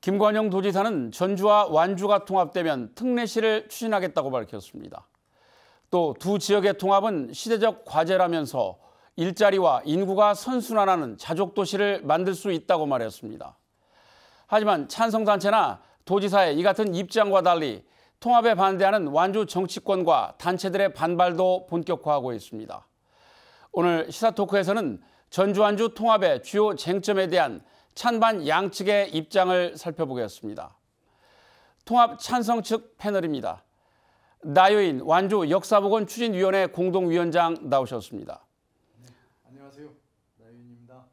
김관영 도지사는 전주와 완주가 통합되면 특례시를 추진하겠다고 밝혔습니다. 또 두 지역의 통합은 시대적 과제라면서 일자리와 인구가 선순환하는 자족도시를 만들 수 있다고 말했습니다. 하지만 찬성단체나 도지사의 이 같은 입장과 달리 통합에 반대하는 완주 정치권과 단체들의 반발도 본격화하고 있습니다. 오늘 시사토크에서는 전주 완주 통합의 주요 쟁점에 대한 찬반 양측의 입장을 살펴보겠습니다. 통합 찬성 측 패널입니다. 나요인 완주 역사복원 추진위원회 공동위원장 나오셨습니다. 네, 안녕하세요. 나요인입니다.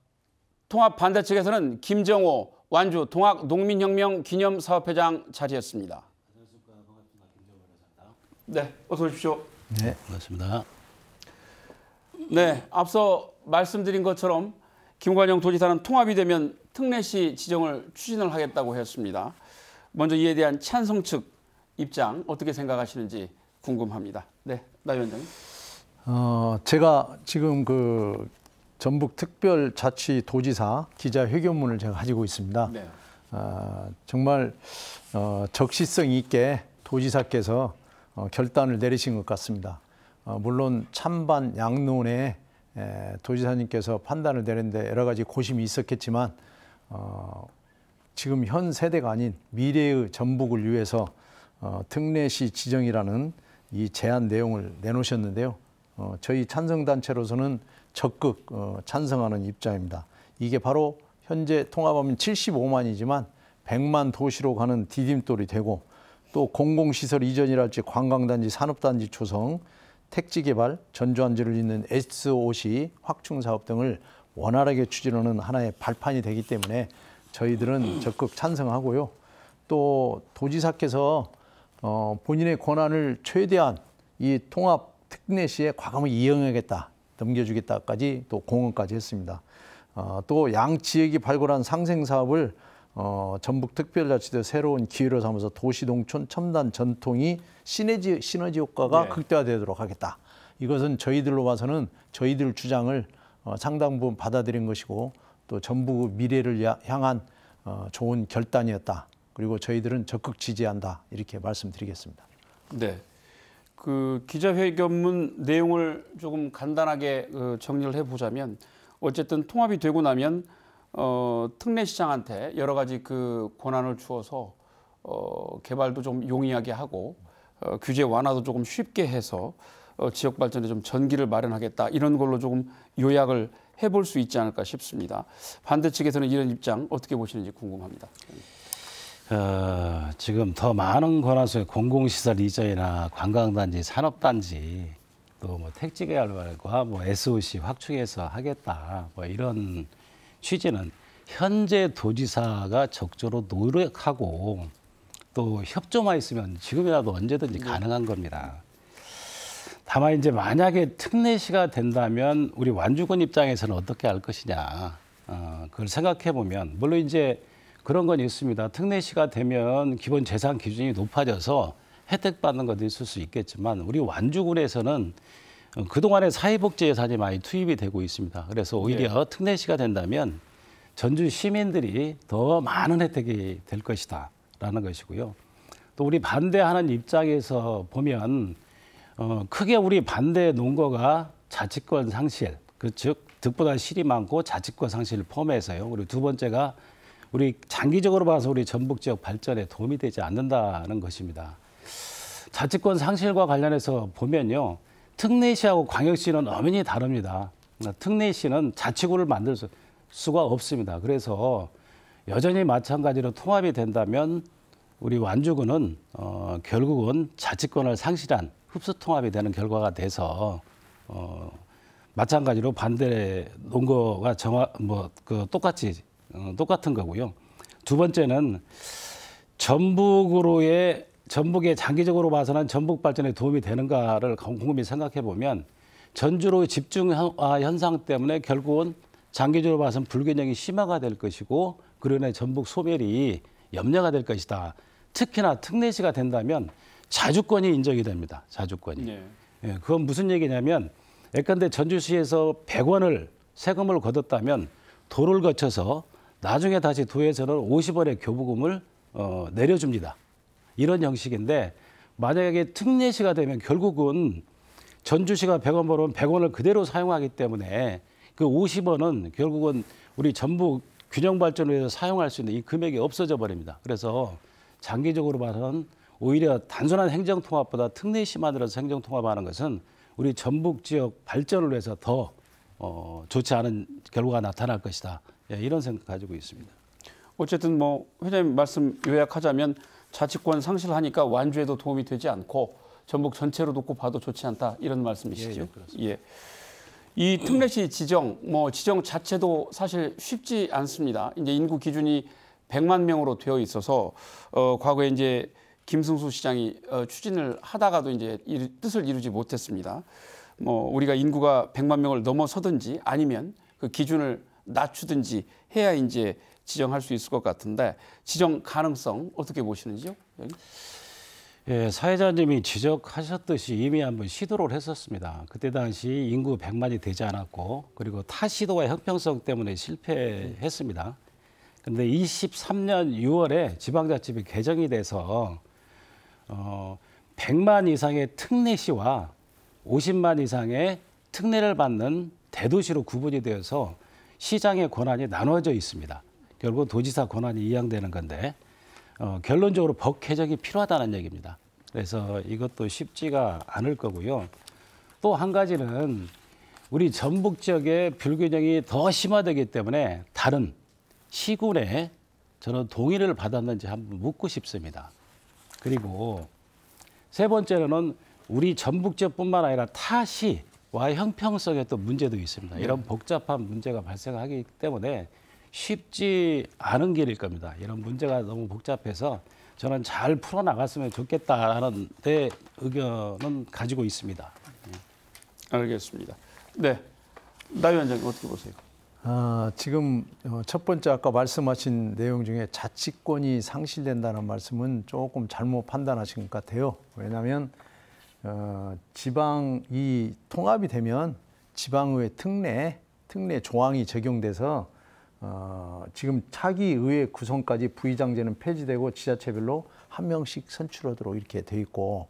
통합 반대 측에서는 김정호 완주 동학 농민혁명 기념사업회장 자리했습니다. 안녕하십니까. 반갑습니다. 김정호 변호사입니다. 네, 어서 오십시오. 네, 반갑습니다. 네, 앞서 말씀드린 것처럼 김관영 도지사는 통합이 되면 특례시 지정을 추진을 하겠다고 했습니다. 먼저 이에 대한 찬성 측 입장 어떻게 생각하시는지 궁금합니다. 네, 나 위원장님. 제가 지금 그 전북특별자치도지사 기자회견문을 제가 가지고 있습니다. 네. 정말 적시성 있게 도지사께서 결단을 내리신 것 같습니다. 물론 찬반 양론에 도지사님께서 판단을 내렸는데 여러 가지 고심이 있었겠지만 지금 현 세대가 아닌 미래의 전북을 위해서 특례시 지정이라는 이 제안 내용을 내놓으셨는데요. 저희 찬성단체로서는 적극 찬성하는 입장입니다. 이게 바로 현재 통합하면 75만이지만 100만 도시로 가는 디딤돌이 되고 또 공공시설 이전이랄지 관광단지, 산업단지 조성, 택지개발, 전주완주를 잇는 SOC 확충사업 등을 원활하게 추진하는 하나의 발판이 되기 때문에 저희들은 적극 찬성하고요. 또 도지사께서 본인의 권한을 최대한 이 통합 특례시에 과감히 이용하겠다, 넘겨주겠다까지 또 공언까지 했습니다. 또 양 지역이 발굴한 상생사업을 전북특별자치도 새로운 기회로 삼아서 도시농촌 첨단 전통이 시너지 효과가 극대화되도록 하겠다. 이것은 저희들로 봐서는 저희들 주장을 상당 부분 받아들인 것이고 또 전북의 미래를 향한 좋은 결단이었다. 그리고 저희들은 적극 지지한다. 이렇게 말씀드리겠습니다. 네, 그 기자회견문 내용을 조금 간단하게 정리를 해보자면 어쨌든 통합이 되고 나면 특례시장한테 여러 가지 그 권한을 주어서 개발도 좀 용이하게 하고 규제 완화도 조금 쉽게 해서 지역 발전에 좀 전기를 마련하겠다 이런 걸로 조금 요약을 해볼 수 있지 않을까 싶습니다. 반대 측에서는 이런 입장 어떻게 보시는지 궁금합니다. 지금 더 많은 권한 속에 공공시설 이전이나 관광단지, 산업단지 또 뭐 택지개발과 뭐 SOC 확충해서 하겠다 뭐 이런 취지는 현재 도지사가 적극적으로 노력하고 또 협조만 있으면 지금이라도 언제든지 가능한 겁니다. 다만 이제 만약에 특례시가 된다면 우리 완주군 입장에서는 어떻게 할 것이냐 그걸 생각해 보면 물론 이제 그런 건 있습니다. 특례시가 되면 기본 재산 기준이 높아져서 혜택 받는 것도 있을 수 있겠지만 우리 완주군에서는 그동안에 사회복지 예산이 많이 투입이 되고 있습니다. 그래서 오히려 특례시가 된다면 전주 시민들이 더 많은 혜택이 될 것이다라는 것이고요. 또 우리 반대하는 입장에서 보면 크게 우리 반대 논거가 자치권 상실, 즉 득보다 실이 많고 자치권 상실을 포함해서요. 그리고 두 번째가 우리 장기적으로 봐서 우리 전북 지역 발전에 도움이 되지 않는다는 것입니다. 자치권 상실과 관련해서 보면요. 특례시하고 광역시는 엄연히 다릅니다. 특례시는 자치구를 만들 수가 없습니다. 그래서 여전히 마찬가지로 통합이 된다면 우리 완주군은 결국은 자치권을 상실한 흡수 통합이 되는 결과가 돼서 마찬가지로 반대 논거가 똑같은 거고요. 두 번째는 전북의 장기적으로 봐서는 전북 발전에 도움이 되는가를 곰곰이 생각해 보면 전주로 집중화 현상 때문에 결국은 장기적으로 봐서는 불균형이 심화가 될 것이고 그로 인해 전북 소멸이 염려가 될 것이다. 특히나 특례시가 된다면 자주권이 인정이 됩니다. 자주권이. 네. 예, 그건 무슨 얘기냐면 예컨대 전주시에서 100원을 세금을 걷었다면 도를 거쳐서 나중에 다시 도에서는 50원의 교부금을 내려줍니다. 이런 형식인데 만약에 특례시가 되면 결국은 전주시가 100원 벌으면 100원을 그대로 사용하기 때문에 그 50원은 결국은 우리 전북 균형발전을 위해서 사용할 수 있는 이 금액이 없어져 버립니다. 그래서 장기적으로 봐서는 오히려 단순한 행정통합보다 특례시만으로서 행정통합하는 것은 우리 전북 지역 발전을 위해서 더 좋지 않은 결과가 나타날 것이다. 예, 이런 생각 가지고 있습니다. 어쨌든 뭐 회장님 말씀 요약하자면 자치권 상실하니까 완주에도 도움이 되지 않고 전북 전체로 놓고 봐도 좋지 않다 이런 말씀이시죠. 예. 이 특례시 지정 지정 자체도 사실 쉽지 않습니다. 이제 인구 기준이 100만 명으로 되어 있어서 과거에 이제 김승수 시장이 추진을 하다가도 이제 뜻을 이루지 못했습니다. 우리가 인구가 100만 명을 넘어서든지 아니면 그 기준을 낮추든지 해야 이제 지정할 수 있을 것 같은데 지정 가능성 어떻게 보시는지요? 여기? 예, 사회자님이 지적하셨듯이 이미 한번 시도를 했었습니다. 그때 당시 인구 100만이 되지 않았고 그리고 타 시도와 형평성 때문에 실패했습니다. 그런데 23년 6월에 지방자치법이 개정이 돼서 100만 이상의 특례시와 50만 이상의 특례를 받는 대도시로 구분이 되어서 시장의 권한이 나눠져 있습니다. 결국 도지사 권한이 이양되는 건데 결론적으로 법 개정이 필요하다는 얘기입니다. 그래서 이것도 쉽지가 않을 거고요. 또 한 가지는 우리 전북 지역의 불균형이 더 심화되기 때문에 다른 시군에 저는 동의를 받았는지 한번 묻고 싶습니다. 그리고 세 번째로는 우리 전북 지역뿐만 아니라 타 시와 형평성에 또 문제도 있습니다. 이런 복잡한 문제가 발생하기 때문에 쉽지 않은 길일 겁니다. 이런 문제가 너무 복잡해서 저는 잘 풀어나갔으면 좋겠다라는 내 의견은 가지고 있습니다. 알겠습니다. 네, 나 위원장님 어떻게 보세요? 지금 첫 번째 아까 말씀하신 내용 중에 자치권이 상실된다는 말씀은 조금 잘못 판단하신 것 같아요. 왜냐하면 지방이 통합이 되면 지방의회 특례 조항이 적용돼서 지금 차기 의회 구성까지 부의장제는 폐지되고 지자체별로 한 명씩 선출하도록 이렇게 돼 있고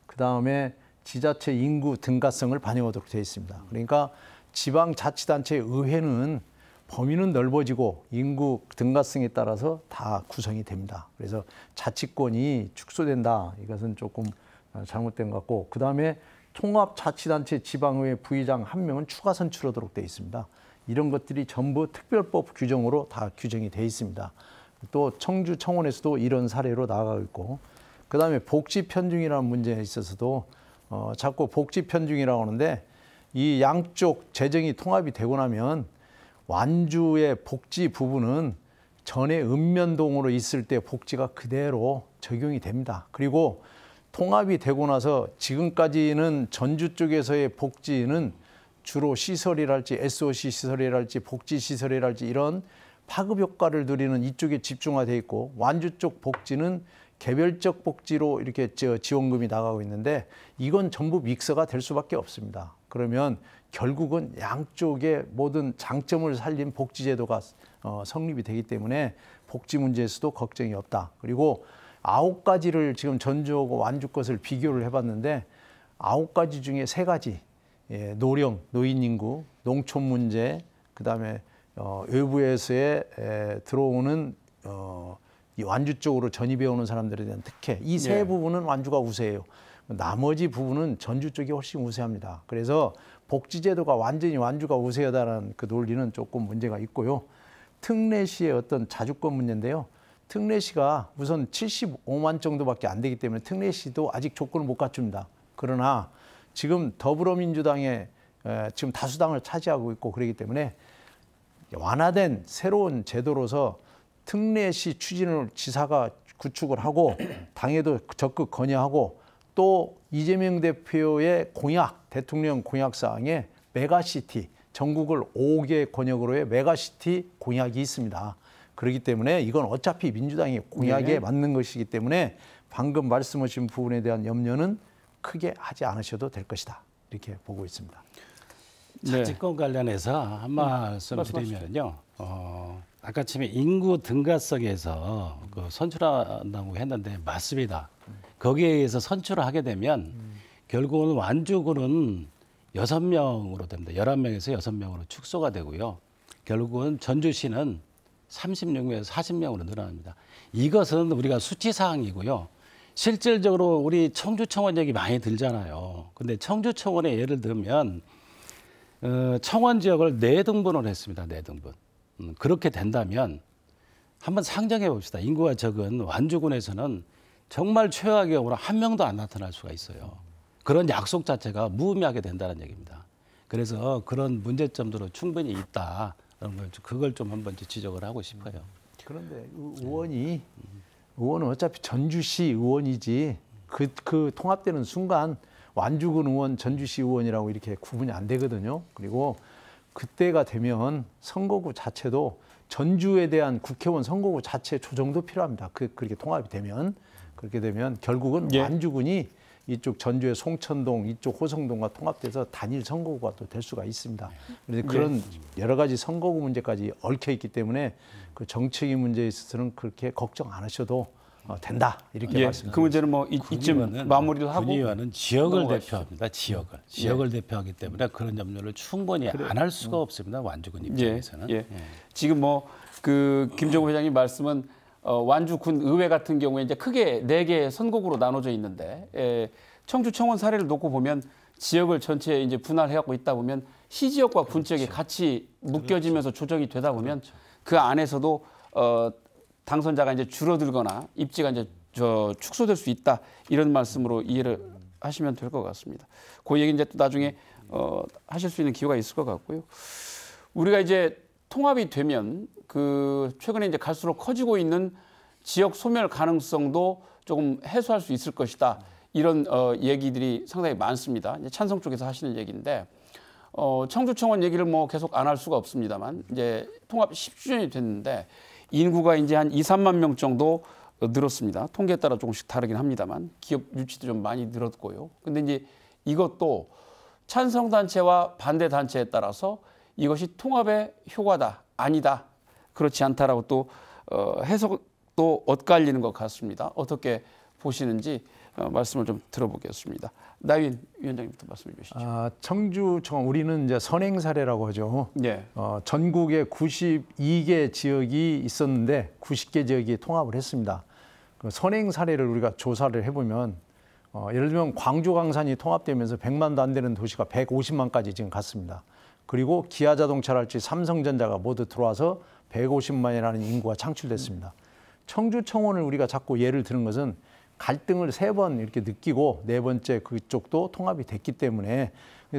그 다음에 지자체 인구 등가성을 반영하도록 되어 있습니다. 그러니까 지방자치단체 의회는 범위는 넓어지고 인구 등가성에 따라서 다 구성이 됩니다. 그래서 자치권이 축소된다. 이것은 조금 잘못된 것 같고 그 다음에 통합자치단체 지방의회 부의장 한 명은 추가 선출하도록 되어 있습니다. 이런 것들이 전부 특별법 규정으로 다 규정이 되어 있습니다. 또 청주 청원에서도 이런 사례로 나아가고 있고 그 다음에 복지 편중이라는 문제에 있어서도 자꾸 복지 편중이라고 하는데 이 양쪽 재정이 통합이 되고 나면 완주의 복지 부분은 전에 읍면동으로 있을 때 복지가 그대로 적용이 됩니다. 그리고 통합이 되고 나서 지금까지는 전주 쪽에서의 복지는 주로 시설이랄지 SOC 시설이랄지 복지 시설이랄지 이런 파급 효과를 누리는 이쪽에 집중화되어 있고 완주 쪽 복지는 개별적 복지로 이렇게 지원금이 나가고 있는데 이건 전부 믹서가 될 수밖에 없습니다. 그러면 결국은 양쪽의 모든 장점을 살린 복지제도가 성립이 되기 때문에 복지 문제에서도 걱정이 없다. 그리고 9가지를 지금 전주하고 완주 것을 비교를 해봤는데 9가지 중에 3가지 노령, 노인 인구, 농촌 문제, 그다음에 외부에서의 들어오는 이 완주 쪽으로 전입해 오는 사람들에 대한 특혜 이 세 부분은 완주가 우세해요. 나머지 부분은 전주 쪽이 훨씬 우세합니다. 그래서 복지제도가 완전히 완주가 우세하다는 그 논리는 조금 문제가 있고요. 특례시의 어떤 자주권 문제인데요. 특례시가 우선 75만 정도밖에 안 되기 때문에 특례시도 아직 조건을 못 갖춥니다. 그러나 지금 더불어민주당의 지금 다수당을 차지하고 있고 그렇기 때문에 완화된 새로운 제도로서 특례시 추진을 지사가 구축을 하고 당에도 적극 건의하고 또 이재명 대표의 공약, 대통령 공약사항에 메가시티, 전국을 5개 권역으로의 메가시티 공약이 있습니다. 그렇기 때문에 이건 어차피 민주당의 공약에 맞는 것이기 때문에 방금 말씀하신 부분에 대한 염려는 크게 하지 않으셔도 될 것이다. 이렇게 보고 있습니다. 자치권 관련해서 한 말씀 드리면요. 아까 처음에 인구 등가성에서 그 선출한다고 했는데 맞습니다. 거기에 의해서 선출을 하게 되면 결국은 완주군은 6명으로 됩니다. 11명에서 6명으로 축소가 되고요. 결국은 전주시는 36명에서 40명으로 늘어납니다. 이것은 우리가 수치사항이고요. 실질적으로 우리 청주청원 얘기 많이 들잖아요. 근데 청주청원에 예를 들면 청원 지역을 4등분을 했습니다. 4등분. 그렇게 된다면 한번 상정해 봅시다. 인구가 적은 완주군에서는 정말 최악의 경우로 1명도 안 나타날 수가 있어요. 그런 약속 자체가 무의미하게 된다는 얘기입니다. 그래서 그런 문제점들은 충분히 있다. 그걸 좀 한번 지적을 하고 싶어요. 그런데 의원은 어차피 전주시 의원이지 그 통합되는 순간 완주군 의원, 전주시 의원이라고 이렇게 구분이 안 되거든요. 그리고 그때가 되면 선거구 자체도 전주에 대한 국회의원 선거구 자체 조정도 필요합니다. 그렇게 통합이 되면 그렇게 되면 결국은 예. 완주군이 이쪽 전주의 송천동, 이쪽 호성동과 통합돼서 단일 선거구가 또 될 수가 있습니다. 그래서 그런 여러 가지 선거구 문제까지 얽혀 있기 때문에 그 정책의 문제에 있어서는 그렇게 걱정 안 하셔도 된다 이렇게 말씀드립니다. 그 문제는 뭐 이쯤 마무리를 하고 군의원은 지역을 넘어가시죠. 대표합니다. 지역을 대표하기 때문에 그런 염려를 충분히 안 할 수가 없습니다. 완주군 입장에서는. 지금 뭐 그 김정우 회장님 말씀은 완주군 의회 같은 경우에 이제 크게 4개의 선거구로 나눠져 있는데 청주 청원 사례를 놓고 보면 지역을 전체에 이제 분할해갖고 있다 보면 시 지역과 군 지역이 같이 묶여지면서 조정이 되다 보면 그 안에서도 당선자가 이제 줄어들거나 입지가 이제 축소될 수 있다 이런 말씀으로 이해를 하시면 될 것 같습니다. 그 얘기 이제 또 나중에 하실 수 있는 기회가 있을 것 같고요. 우리가 이제 통합이 되면 그 최근에 이제 갈수록 커지고 있는 지역 소멸 가능성도 조금 해소할 수 있을 것이다. 이런 얘기들이 상당히 많습니다. 이제 찬성 쪽에서 하시는 얘기인데 청주청원 얘기를 뭐 계속 안 할 수가 없습니다만 이제 통합 10주년이 됐는데 인구가 이제 한 2, 3만 명 정도 늘었습니다. 통계에 따라 조금씩 다르긴 합니다만 기업 유치도 좀 많이 늘었고요. 근데 이제 이것도 찬성 단체와 반대 단체에 따라서 이것이 통합의 효과다, 아니다, 그렇지 않다라고 또 해석도 엇갈리는 것 같습니다. 어떻게 보시는지 말씀을 좀 들어보겠습니다. 나윤 위원장님부터 말씀해 주시죠. 청주청원 우리는 이제 선행 사례라고 하죠. 네. 전국에 92개 지역이 있었는데 90개 지역이 통합을 했습니다. 그 선행 사례를 우리가 조사를 해보면 예를 들면 광주 광산이 통합되면서 100만도 안 되는 도시가 150만까지 지금 갔습니다. 그리고 기아자동차랄지 삼성전자가 모두 들어와서 150만이라는 인구가 창출됐습니다. 청주청원을 우리가 자꾸 예를 드는 것은 갈등을 3번 이렇게 느끼고 4번째 그쪽도 통합이 됐기 때문에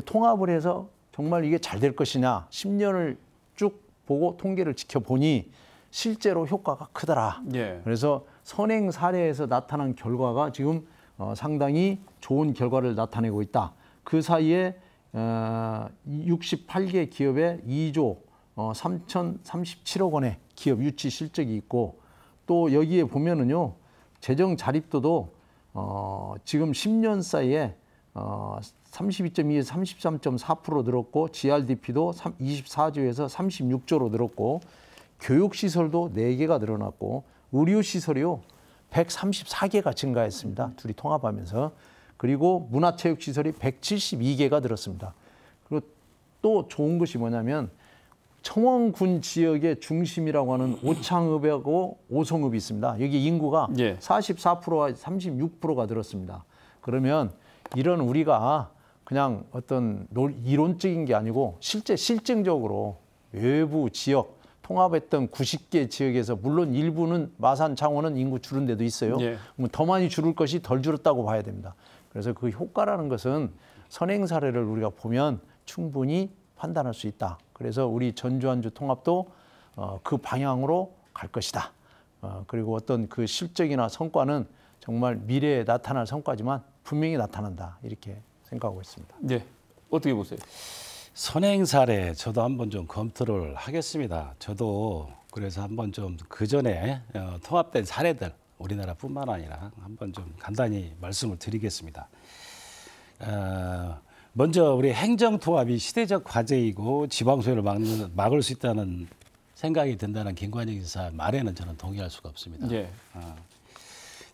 통합을 해서 정말 이게 잘 될 것이냐 10년을 쭉 보고 통계를 지켜보니 실제로 효과가 크더라. 예. 그래서 선행 사례에서 나타난 결과가 지금 상당히 좋은 결과를 나타내고 있다. 그 사이에 68개 기업에 2조 3,037억 원의 기업 유치 실적이 있고 또 여기에 보면은요 재정 자립도도 지금 10년 사이에 32.2에서 33.4% 늘었고 GRDP도 24조에서 36조로 늘었고 교육시설도 4개가 늘어났고 의료시설이요 134개가 증가했습니다. 둘이 통합하면서. 그리고 문화체육시설이 172개가 늘었습니다. 그리고 또 좋은 것이 뭐냐면 청원군 지역의 중심이라고 하는 오창읍하고 오송읍이 있습니다. 여기 인구가 44%와 36%가 늘었습니다. 그러면 이런 우리가 그냥 어떤 이론적인 게 아니고 실증적으로 외부 지역 통합했던 90개 지역에서 물론 일부는 마산, 창원은 인구 줄은 데도 있어요. 그럼 더 많이 줄을 것이 덜 줄었다고 봐야 됩니다. 그래서 그 효과라는 것은 선행 사례를 우리가 보면 충분히 판단할 수 있다. 그래서 우리 전주 완주 통합도 그 방향으로 갈 것이다. 그리고 어떤 그 실적이나 성과는 정말 미래에 나타날 성과지만 분명히 나타난다. 이렇게 생각하고 있습니다. 네, 어떻게 보세요? 선행 사례 저도 한번 좀 검토를 하겠습니다. 저도 그래서 한번 좀 그 전에 통합된 사례들 우리나라뿐만 아니라 한번 좀 간단히 말씀을 드리겠습니다. 먼저 우리 행정통합이 시대적 과제이고 지방소멸을 막을 수 있다는 생각이 든다는 김관영 지사 말에는 저는 동의할 수가 없습니다. 예.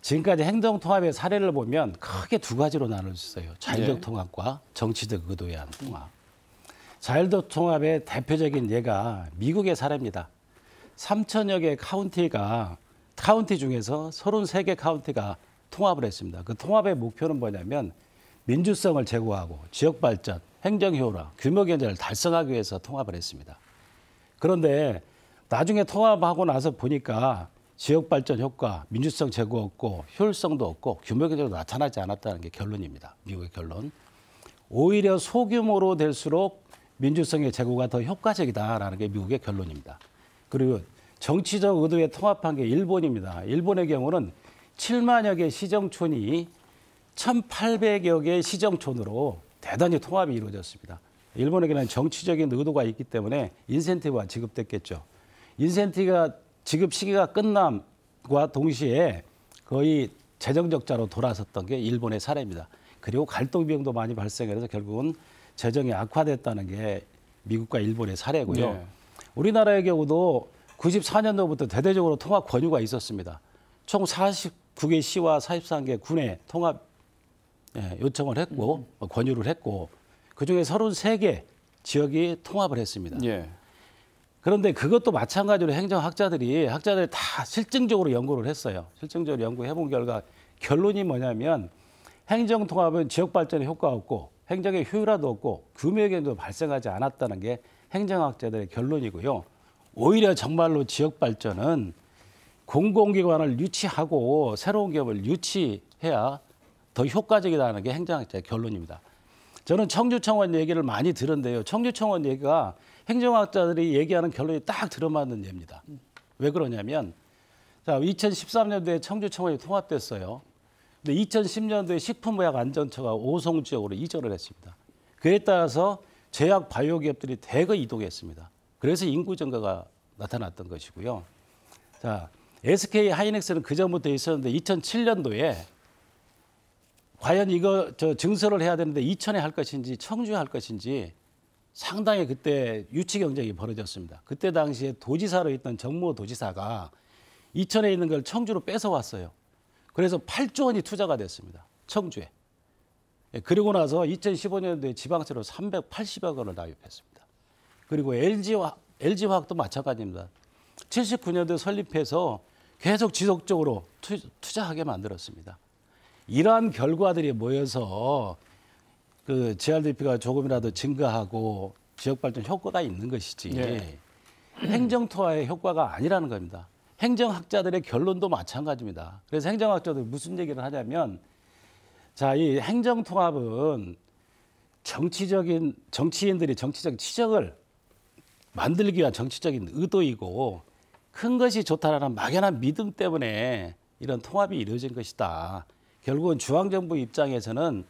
지금까지 행정통합의 사례를 보면 크게 두 가지로 나눌 수 있어요. 자율적 예. 통합과 정치적 의도에 의한 통합. 자율적 통합의 대표적인 예가 미국의 사례입니다. 3천여 개 카운티 중에서 33개 카운티가 통합을 했습니다. 그 통합의 목표는 뭐냐면 민주성을 제고하고 지역 발전, 행정 효율화, 규모 경제를 달성하기 위해서 통합을 했습니다. 그런데 나중에 통합하고 나서 보니까 지역 발전 효과, 민주성 제고 없고 효율성도 없고 규모 경제도 나타나지 않았다는 게 결론입니다. 미국의 결론. 오히려 소규모로 될수록 민주성의 제고가 더 효과적이다라는 게 미국의 결론입니다. 그리고 정치적 의도에 통합한 게 일본입니다. 일본의 경우는 7만여 개 시정촌이 1,800여 개 시정촌으로 대단히 통합이 이루어졌습니다. 일본에게는 정치적인 의도가 있기 때문에 인센티브가 지급됐겠죠. 인센티브가 지급 시기가 끝남과 동시에 거의 재정 적자로 돌아섰던 게 일본의 사례입니다. 그리고 갈등 비용도 많이 발생해서 결국은 재정이 악화됐다는 게 미국과 일본의 사례고요. 네. 우리나라의 경우도 94년도부터 대대적으로 통합 권유가 있었습니다. 총 49개 시와 43개 군에 통합 요청을 했고 권유를 했고 그중에 33개 지역이 통합을 했습니다. 예. 그런데 그것도 마찬가지로 학자들이 다 실증적으로 연구를 했어요. 실증적으로 연구해본 결과 결론이 뭐냐면 행정통합은 지역발전에 효과가 없고 행정의 효율화도 없고 규모경제도 발생하지 않았다는 게 행정학자들의 결론이고요. 오히려 정말로 지역발전은 공공기관을 유치하고 새로운 기업을 유치해야 더 효과적이라는 게 행정학자의 결론입니다. 저는 청주청원 얘기를 많이 들은데요. 청주청원 얘기가 행정학자들이 얘기하는 결론이 딱 들어맞는 예입니다. 왜 그러냐면 자, 2013년도에 청주청원이 통합됐어요. 근데 2010년도에 식품의약안전처가 오송 지역으로 이전을 했습니다. 그에 따라서 제약 바이오 기업들이 대거 이동했습니다. 그래서 인구 증가가 나타났던 것이고요. 자, SK 하이닉스는 그 전부터 있었는데 2007년도에 과연 이거 증설을 해야 되는데 이천에 할 것인지 청주에 할 것인지 상당히 그때 유치 경쟁이 벌어졌습니다. 그때 당시에 도지사로 있던 정모 도지사가 이천에 있는 걸 청주로 뺏어왔어요. 그래서 8조 원이 투자가 됐습니다. 청주에. 그리고 나서 2015년도에 지방세로 380억 원을 납입했습니다. 그리고 LG화학도 마찬가지입니다. 79년도에 설립해서 계속 지속적으로 투자하게 만들었습니다. 이러한 결과들이 모여서 그 GRDP가 조금이라도 증가하고 지역발전 효과가 있는 것이지 네. 행정통합의 효과가 아니라는 겁니다. 행정학자들의 결론도 마찬가지입니다. 그래서 행정학자들이 무슨 얘기를 하냐면 자, 이 행정통합은 정치인들이 정치적 치적을 만들기 위한 정치적인 의도이고 큰 것이 좋다라는 막연한 믿음 때문에 이런 통합이 이루어진 것이다. 결국은 중앙정부 입장에서는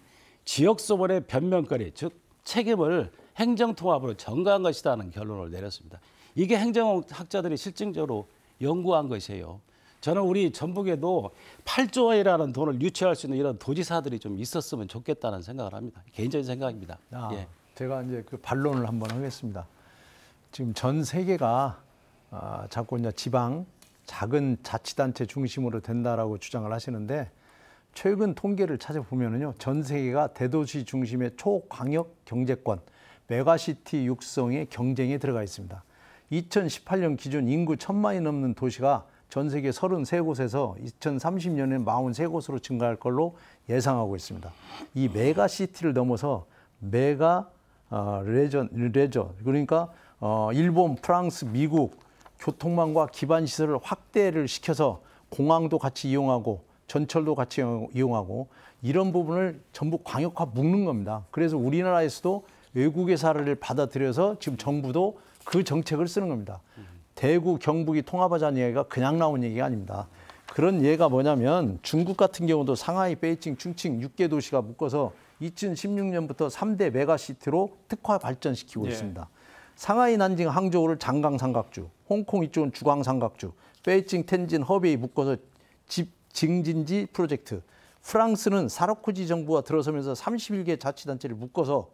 지역소본의 변명거리, 즉 책임을 행정통합으로 전가한 것이라는 결론을 내렸습니다. 이게 행정학자들이 실증적으로 연구한 것이에요. 저는 우리 전북에도 8조 원이라는 돈을 유치할 수 있는 이런 도지사들이 좀 있었으면 좋겠다는 생각을 합니다. 개인적인 생각입니다. 예. 제가 이제 그 반론을 한번 하겠습니다. 지금 전 세계가 자꾸 이제 지방 작은 자치단체 중심으로 된다라고 주장을 하시는데 최근 통계를 찾아보면요, 전 세계가 대도시 중심의 초광역 경제권, 메가시티 육성의 경쟁에 들어가 있습니다. 2018년 기준 인구 1,000만이 넘는 도시가 전 세계 33곳에서 2030년에 43곳으로 증가할 걸로 예상하고 있습니다. 이 메가시티를 넘어서 메가 레저 그러니까 일본, 프랑스, 미국 교통망과 기반 시설을 확대를 시켜서 공항도 같이 이용하고 전철도 같이 이용하고 이런 부분을 전부 광역화 묶는 겁니다. 그래서 우리나라에서도 외국의 사례를 받아들여서 지금 정부도 그 정책을 쓰는 겁니다. 대구, 경북이 통합하자는 얘기가 그냥 나온 얘기가 아닙니다. 그런 예가 뭐냐면 중국 같은 경우도 상하이, 베이징, 충칭 6개 도시가 묶어서 2016년부터 3대 메가시티로 특화 발전시키고 있습니다. 상하이, 난징, 항저우를 장강 삼각주, 홍콩 이쪽은 주강 삼각주, 베이징, 텐진, 허베이 묶어서 징진지 프로젝트. 프랑스는 사르코지 정부가 들어서면서 31개 자치단체를 묶어서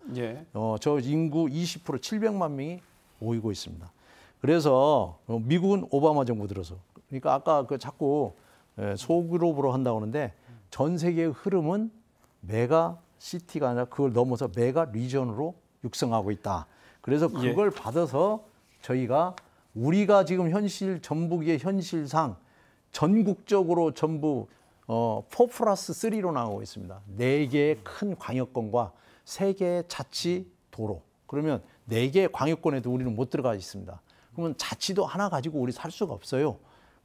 저 인구 20% 700만 명이 모이고 있습니다. 그래서 미국은 오바마 정부 들어서 그러니까 아까 그 자꾸 소그룹으로 한다고 하는데 전 세계의 흐름은 메가 시티가 아니라 그걸 넘어서 메가 리전으로 육성하고 있다. 그래서 그걸 받아서 저희가 우리가 지금 현실 전북의 현실상 전국적으로 전부 4+3로 나가고 있습니다. 4개의 큰 광역권과 3개의 자치 도로. 그러면 4개의 광역권에도 우리는 못 들어가 있습니다. 그러면 자치도 하나 가지고 우리 살 수가 없어요.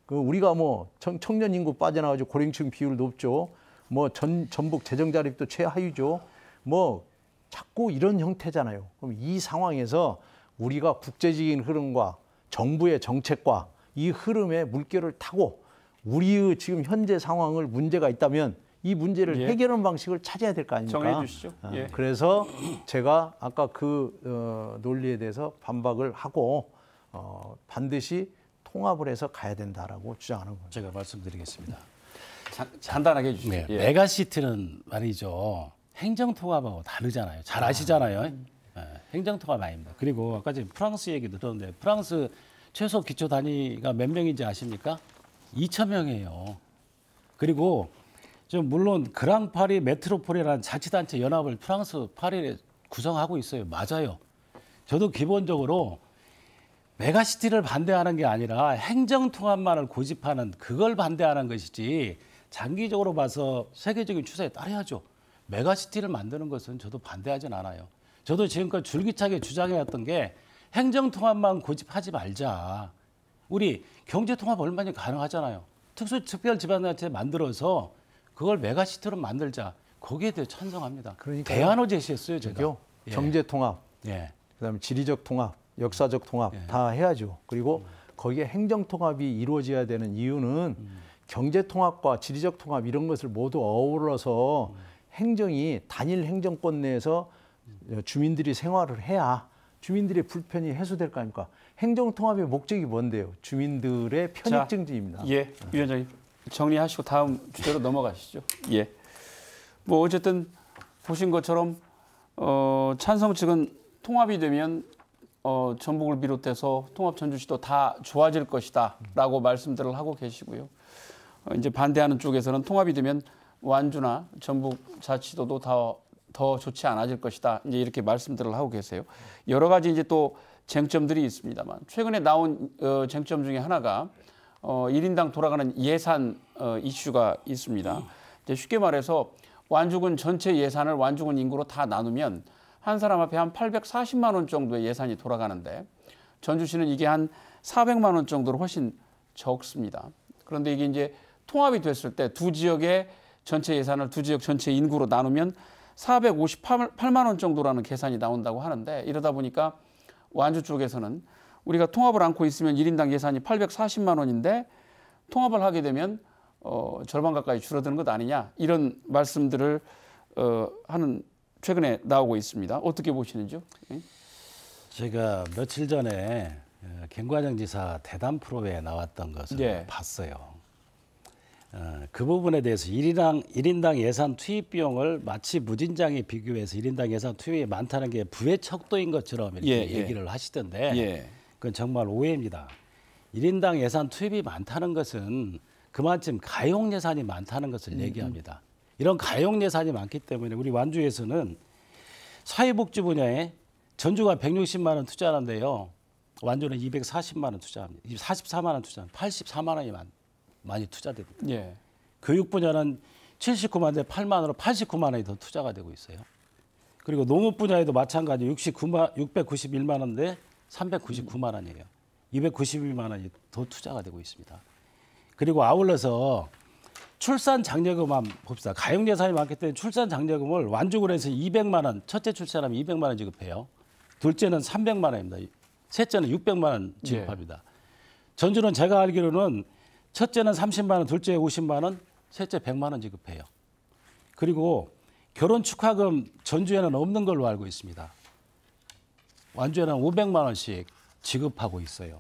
우리가 뭐 청년 인구 빠져나가지고 고령층 비율 높죠. 뭐 전북 재정 자립도 최하위죠. 뭐 자꾸 이런 형태잖아요. 그럼 이 상황에서 우리가 국제적인 흐름과 정부의 정책과 이 흐름의 물결을 타고 우리의 지금 현재 상황을 문제가 있다면 이 문제를 해결하는 방식을 찾아야 될 거 아닙니까? 정해 주시죠. 그래서 제가 아까 그 논리에 대해서 반박을 하고 반드시 통합을 해서 가야 된다라고 주장하는 겁니다. 제가 말씀드리겠습니다. 간단하게 해주시죠. 네, 메가시티는 말이죠. 행정통합하고 다르잖아요. 잘 아시잖아요. 행정통합 아닙니다. 그리고 아까 지금 프랑스 얘기도 들었는데 프랑스 최소 기초 단위가 몇 명인지 아십니까? 2,000명이에요. 그리고 좀 물론 그랑파리 메트로폴이라는 자치단체 연합을 프랑스 파리에 구성하고 있어요. 맞아요. 저도 기본적으로 메가시티를 반대하는 게 아니라 행정통합만을 고집하는 그걸 반대하는 것이지 장기적으로 봐서 세계적인 추세에 따라야죠. 메가시티를 만드는 것은 저도 반대하진 않아요. 저도 지금까지 줄기차게 주장해왔던 게 행정통합만 고집하지 말자. 우리 경제통합 얼마나 가능하잖아요. 특별지방자치 만들어서 그걸 메가시티로 만들자. 거기에 대해 찬성합니다. 그러니까요. 대안을 제시했어요, 제가. 경제통합, 그다음에 지리적 통합, 역사적 통합 다 해야죠. 그리고 거기에 행정통합이 이루어져야 되는 이유는 경제통합과 지리적 통합 이런 것을 모두 어우러서 행정이 단일 행정권 내에서 주민들이 생활을 해야 주민들의 불편이 해소될 거 아닙니까? 행정통합의 목적이 뭔데요? 주민들의 편익 증진입니다. 위원장님 정리하시고 다음 주제로 넘어가시죠. 뭐 어쨌든 보신 것처럼 찬성 측은 통합이 되면 전북을 비롯해서 통합 전주시도 다 좋아질 것이다라고 말씀들을 하고 계시고요. 이제 반대하는 쪽에서는 통합이 되면 완주나 전북 자치도도 더 좋지 않아질 것이다. 이제 이렇게 말씀들을 하고 계세요. 여러 가지 이제 또 쟁점들이 있습니다만 최근에 나온 쟁점 중에 하나가 1인당 돌아가는 예산 이슈가 있습니다. 이제 쉽게 말해서 완주군 전체 예산을 완주군 인구로 다 나누면 한 사람 앞에 한 840만 원 정도의 예산이 돌아가는데 전주시는 이게 한 400만 원 정도로 훨씬 적습니다. 그런데 이게 이제 통합이 됐을 때 두 지역의 전체 예산을 두 지역 전체 인구로 나누면 458만 원 정도라는 계산이 나온다고 하는데 이러다 보니까 완주 쪽에서는 우리가 통합을 안고 있으면 1인당 예산이 840만 원인데 통합을 하게 되면 절반 가까이 줄어드는 것 아니냐 이런 말씀들을 하는 최근에 나오고 있습니다. 어떻게 보시는지요? 제가 며칠 전에 김관영 지사 대담 프로에 나왔던 것을 봤어요. 그 부분에 대해서 1인당 예산 투입 비용을 마치 무진장에 비교해서 1인당 예산 투입이 많다는 게 부의 척도인 것처럼 이렇게 얘기를 하시던데 그건 정말 오해입니다. 1인당 예산 투입이 많다는 것은 그만큼 가용 예산이 많다는 것을 얘기합니다. 이런 가용 예산이 많기 때문에 우리 완주에서는 사회복지 분야에 전주가 160만 원 투자하는데요. 완주는 240만 원 투자합니다. 44만 원 투자합니다. 84만 원이 많이 투자됩니다. 교육 분야는 79만 대 8만 원으로 89만 원이 더 투자가 되고 있어요. 그리고 농업 분야에도 마찬가지 691만 원인데 399만 원이에요. 291만 원이 더 투자가 되고 있습니다. 그리고 아울러서 출산 장려금만 봅시다. 가용 예산이 많기 때문에 출산 장려금을 완주군에서 200만 원, 첫째 출산하면 200만 원 지급해요. 둘째는 300만 원입니다. 셋째는 600만 원 지급합니다. 전주는 제가 알기로는 첫째는 30만 원, 둘째 50만 원, 셋째 100만 원 지급해요. 그리고 결혼 축하금 전주에는 없는 걸로 알고 있습니다. 완주에는 500만 원씩 지급하고 있어요.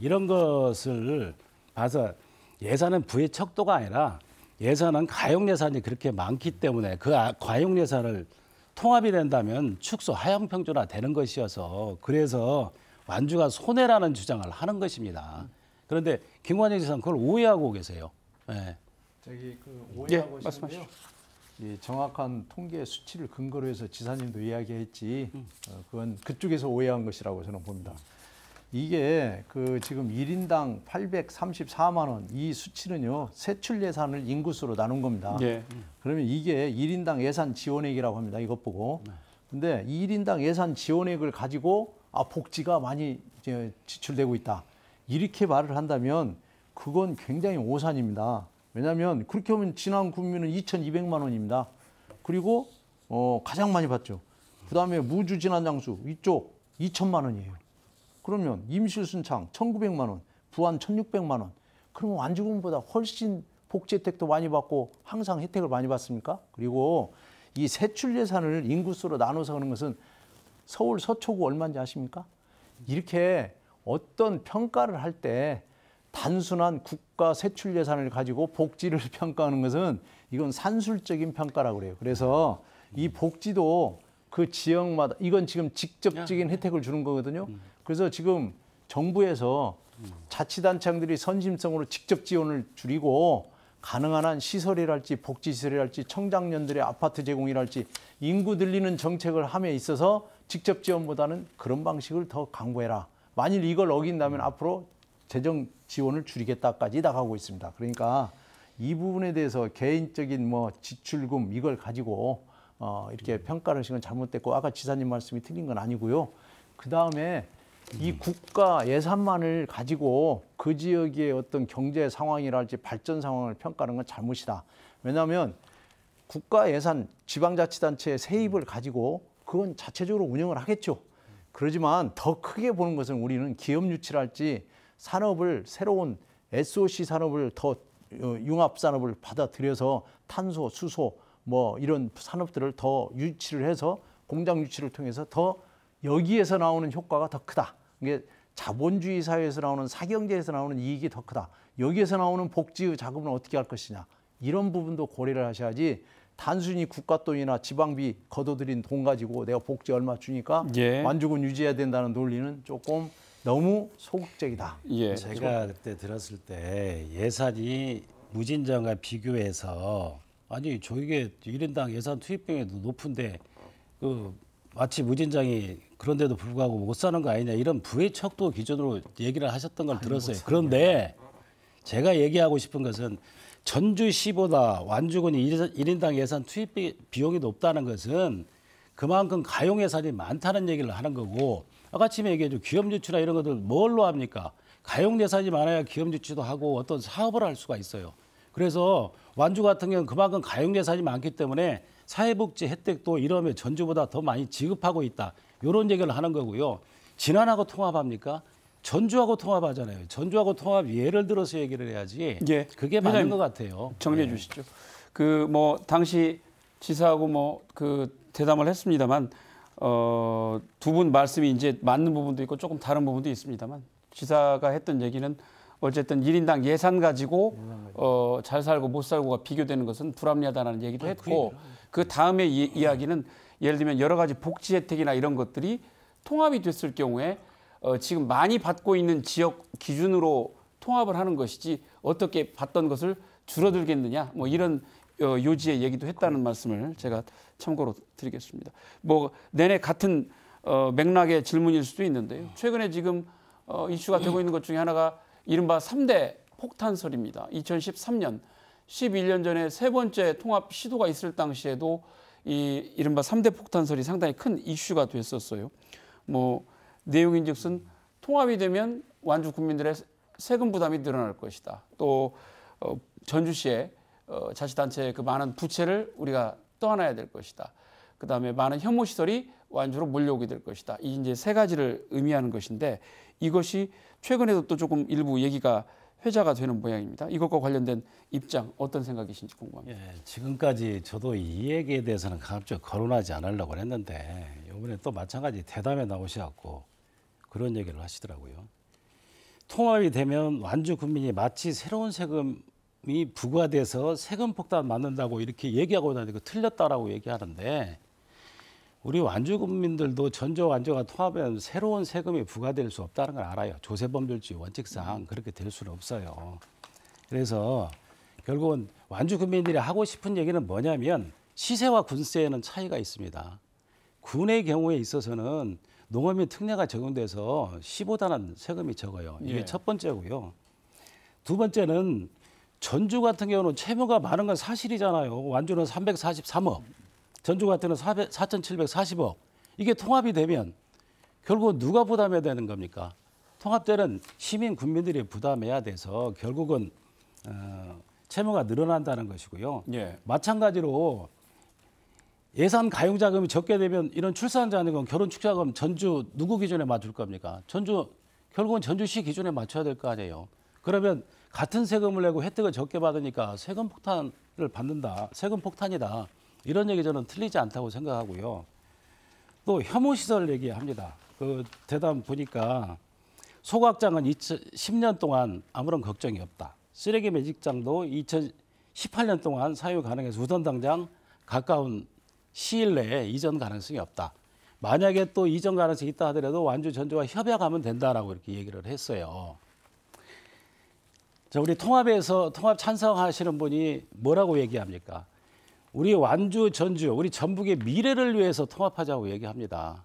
이런 것을 봐서 예산은 부의 척도가 아니라 예산은 가용 예산이 그렇게 많기 때문에 그 가용 예산을 통합이 된다면 축소 하향평준화 되는 것이어서 그래서 완주가 손해라는 주장을 하는 것입니다. 그런데 김관영 지사는 그걸 오해하고 계세요. 네. 저기 그 예, 오해하고 말씀하시죠. 있는데요. 이 정확한 통계 수치를 근거로 해서 지사님도 이야기했지 그건 그쪽에서 오해한 것이라고 저는 봅니다. 이게 그 지금 1인당 834만 원 이 수치는요 세출 예산을 인구수로 나눈 겁니다. 예. 그러면 이게 1인당 예산 지원액이라고 합니다. 이것 보고. 근데 1인당 예산 지원액을 가지고 복지가 많이 이제 지출되고 있다. 이렇게 말을 한다면 그건 굉장히 오산입니다. 왜냐하면 그렇게 하면 지난 국민은 2,200만 원입니다. 그리고 가장 많이 받죠. 그다음에 무주 지난 장수 이쪽 2천만 원이에요. 그러면 임실순창 1,900만 원, 부안 1,600만 원. 그러면 완주군보다 훨씬 복지 혜택도 많이 받고 항상 혜택을 많이 받습니까? 그리고 이 세출 예산을 인구수로 나눠서 하는 것은 서울 서초구 얼마인지 아십니까? 이렇게 어떤 평가를 할 때 단순한 국가 세출 예산을 가지고 복지를 평가하는 것은 이건 산술적인 평가라고 그래요. 그래서 이 복지도 그 지역마다 이건 지금 직접적인 혜택을 주는 거거든요. 그래서 지금 정부에서 자치단체장들이 선심성으로 직접 지원을 줄이고 가능한 한 시설이랄지 복지시설이랄지 청장년들의 아파트 제공이랄지 인구 늘리는 정책을 함에 있어서 직접 지원보다는 그런 방식을 더 강구해라. 만일 이걸 어긴다면 앞으로 재정 지원을 줄이겠다까지 나가고 있습니다. 그러니까 이 부분에 대해서 개인적인 뭐 지출금 이걸 가지고 이렇게 평가를 하신 건 잘못됐고 아까 지사님 말씀이 틀린 건 아니고요. 그다음에 이 국가 예산만을 가지고 그 지역의 어떤 경제 상황이랄지 발전 상황을 평가하는 건 잘못이다. 왜냐하면 국가 예산 지방자치단체의 세입을 가지고 그건 자체적으로 운영을 하겠죠. 그러지만 더 크게 보는 것은 우리는 기업 유치랄지 산업을 새로운 SOC 산업을 더 융합 산업을 받아들여서 탄소, 수소 뭐 이런 산업들을 더 유치를 해서 공장 유치를 통해서 더 여기에서 나오는 효과가 더 크다. 이게 자본주의 사회에서 나오는 사경제에서 나오는 이익이 더 크다. 여기에서 나오는 복지의 자금은 어떻게 할 것이냐. 이런 부분도 고려를 하셔야지 단순히 국가 돈이나 지방비 걷어들인 돈 가지고 내가 복지 얼마 주니까 예. 완주군 유지해야 된다는 논리는 조금 너무 소극적이다. 예. 제가 그때 들었을 때 예산이 무진장과 비교해서 아니 저게 1인당 예산 투입비용이 높은데 그 마치 무진장이 그런데도 불구하고 못 사는 거 아니냐 이런 부의 척도 기준으로 얘기를 하셨던 걸 들었어요. 그런데 제가 얘기하고 싶은 것은 전주시보다 완주군이 1인당 예산 투입 비용이 높다는 것은 그만큼 가용 예산이 많다는 얘기를 하는 거고 아까 아침에 얘기했죠. 기업 유치나 이런 것들 뭘로 합니까? 가용 예산이 많아야 기업 유치도 하고 어떤 사업을 할 수가 있어요. 그래서 완주 같은 경우는 그만큼 가용 예산이 많기 때문에 사회복지 혜택도 이러면 전주보다 더 많이 지급하고 있다. 이런 얘기를 하는 거고요. 진안하고 통합합니까? 전주하고 통합하잖아요. 전주하고 통합 예를 들어서 얘기를 해야지. 예. 그게 맞는 것 같아요. 정리해 주시죠. 그 뭐 당시 지사하고 뭐 그 대담을 했습니다만 두 분 말씀이 이제 맞는 부분도 있고 조금 다른 부분도 있습니다만 지사가 했던 얘기는 어쨌든 1인당 예산 가지고 잘 살고 못 살고가 비교되는 것은 불합리하다는 얘기도 했고 그 다음에 이야기는 예를 들면 여러 가지 복지 혜택이나 이런 것들이 통합이 됐을 경우에 지금 많이 받고 있는 지역 기준으로 통합을 하는 것이지 어떻게 받던 것을 줄어들겠느냐 뭐 이런 요지의 얘기도 했다는 말씀을 제가 참고로 드리겠습니다. 뭐 내내 같은 맥락의 질문일 수도 있는데요. 최근에 지금 이슈가 되고 있는 것 중에 하나가 이른바 3대 폭탄설입니다. 2013년 11년 전에 세 번째 통합 시도가 있을 당시에도 이 이른바 3대 폭탄설이 상당히 큰 이슈가 됐었어요. 뭐 내용인즉슨 통합이 되면 완주 국민들의 세금 부담이 늘어날 것이다. 또 전주시의 자치단체의 그 많은 부채를 우리가 떠안아야 될 것이다. 그다음에 많은 혐오 시설이 완주로 몰려오게 될 것이다. 이 이제 세 가지를 의미하는 것인데 이것이 최근에도 또 조금 일부 얘기가 회자가 되는 모양입니다. 이것과 관련된 입장 어떤 생각이신지 궁금합니다. 예, 지금까지 저도 이 얘기에 대해서는 가급적 거론하지 않으려고 했는데 이번에 또 마찬가지 대담에 나오셔갖고 그런 얘기를 하시더라고요. 통합이 되면 완주 국민이 마치 새로운 세금이 부과돼서 세금 폭탄 맞는다고 이렇게 얘기하고 다니고 틀렸다라고 얘기하는데 우리 완주 국민들도 전주 완주가 통합하면 새로운 세금이 부과될 수 없다는 걸 알아요. 조세범죄주의 원칙상 그렇게 될 수는 없어요. 그래서 결국은 완주 국민들이 하고 싶은 얘기는 뭐냐면 시세와 군세에는 차이가 있습니다. 군의 경우에 있어서는 농어민 특례가 적용돼서 시보다는 세금이 적어요. 이게 예. 첫 번째고요. 두 번째는 전주 같은 경우는 채무가 많은 건 사실이잖아요. 완주는 343억, 전주 같은 경우는 4,740억. 이게 통합이 되면 결국 누가 부담해야 되는 겁니까? 통합되는 시민 국민들이 부담해야 돼서 결국은 채무가 늘어난다는 것이고요. 예. 마찬가지로 예산 가용 자금이 적게 되면 이런 출산자금, 결혼 축자금 전주 누구 기준에 맞출 겁니까? 결국은 전주시 기준에 맞춰야 될 거 아니에요. 그러면 같은 세금을 내고 혜택을 적게 받으니까 세금 폭탄을 받는다. 세금 폭탄이다. 이런 얘기 저는 틀리지 않다고 생각하고요. 또 혐오시설 얘기합니다. 그 대담 보니까 소각장은 2010년 동안 아무런 걱정이 없다. 쓰레기 매직장도 2018년 동안 사유 가능해서 우선당장 가까운 시일 내에 이전 가능성이 없다. 만약에 또 이전 가능성이 있다 하더라도 완주 전주와 협약하면 된다라고 이렇게 얘기를 했어요. 자, 우리 통합에서 통합 찬성하시는 분이 뭐라고 얘기합니까? 우리 완주, 전주, 우리 전북의 미래를 위해서 통합하자고 얘기합니다.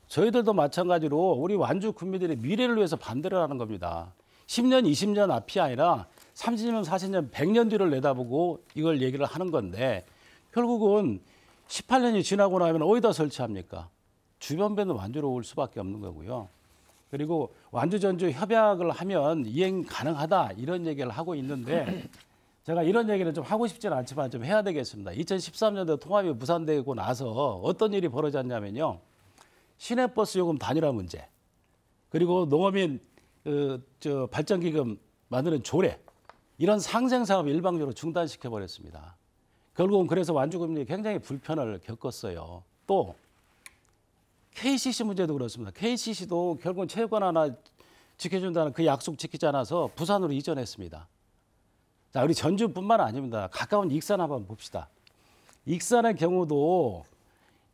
저희들도 마찬가지로 우리 완주 국민들의 미래를 위해서 반대를 하는 겁니다. 10년, 20년 앞이 아니라 30년, 40년, 100년 뒤를 내다보고 이걸 얘기를 하는 건데 결국은 18년이 지나고 나면 어디다 설치합니까? 주변배는 완주로 올 수밖에 없는 거고요. 그리고 완주 전주 협약을 하면 이행 가능하다 이런 얘기를 하고 있는데 제가 이런 얘기는 좀 하고 싶지는 않지만 좀 해야 되겠습니다. 2013년도 통합이 무산되고 나서 어떤 일이 벌어졌냐면요. 시내버스 요금 단일화 문제, 그리고 농어민 발전기금 만드는 조례, 이런 상생사업 일방적으로 중단시켜 버렸습니다. 결국은 그래서 완주국민이 굉장히 불편을 겪었어요. 또 KCC 문제도 그렇습니다. KCC도 결국은 체육관 하나 지켜준다는 그 약속 지키지 않아서 부산으로 이전했습니다. 자, 우리 전주뿐만 아닙니다. 가까운 익산 한번 봅시다. 익산의 경우도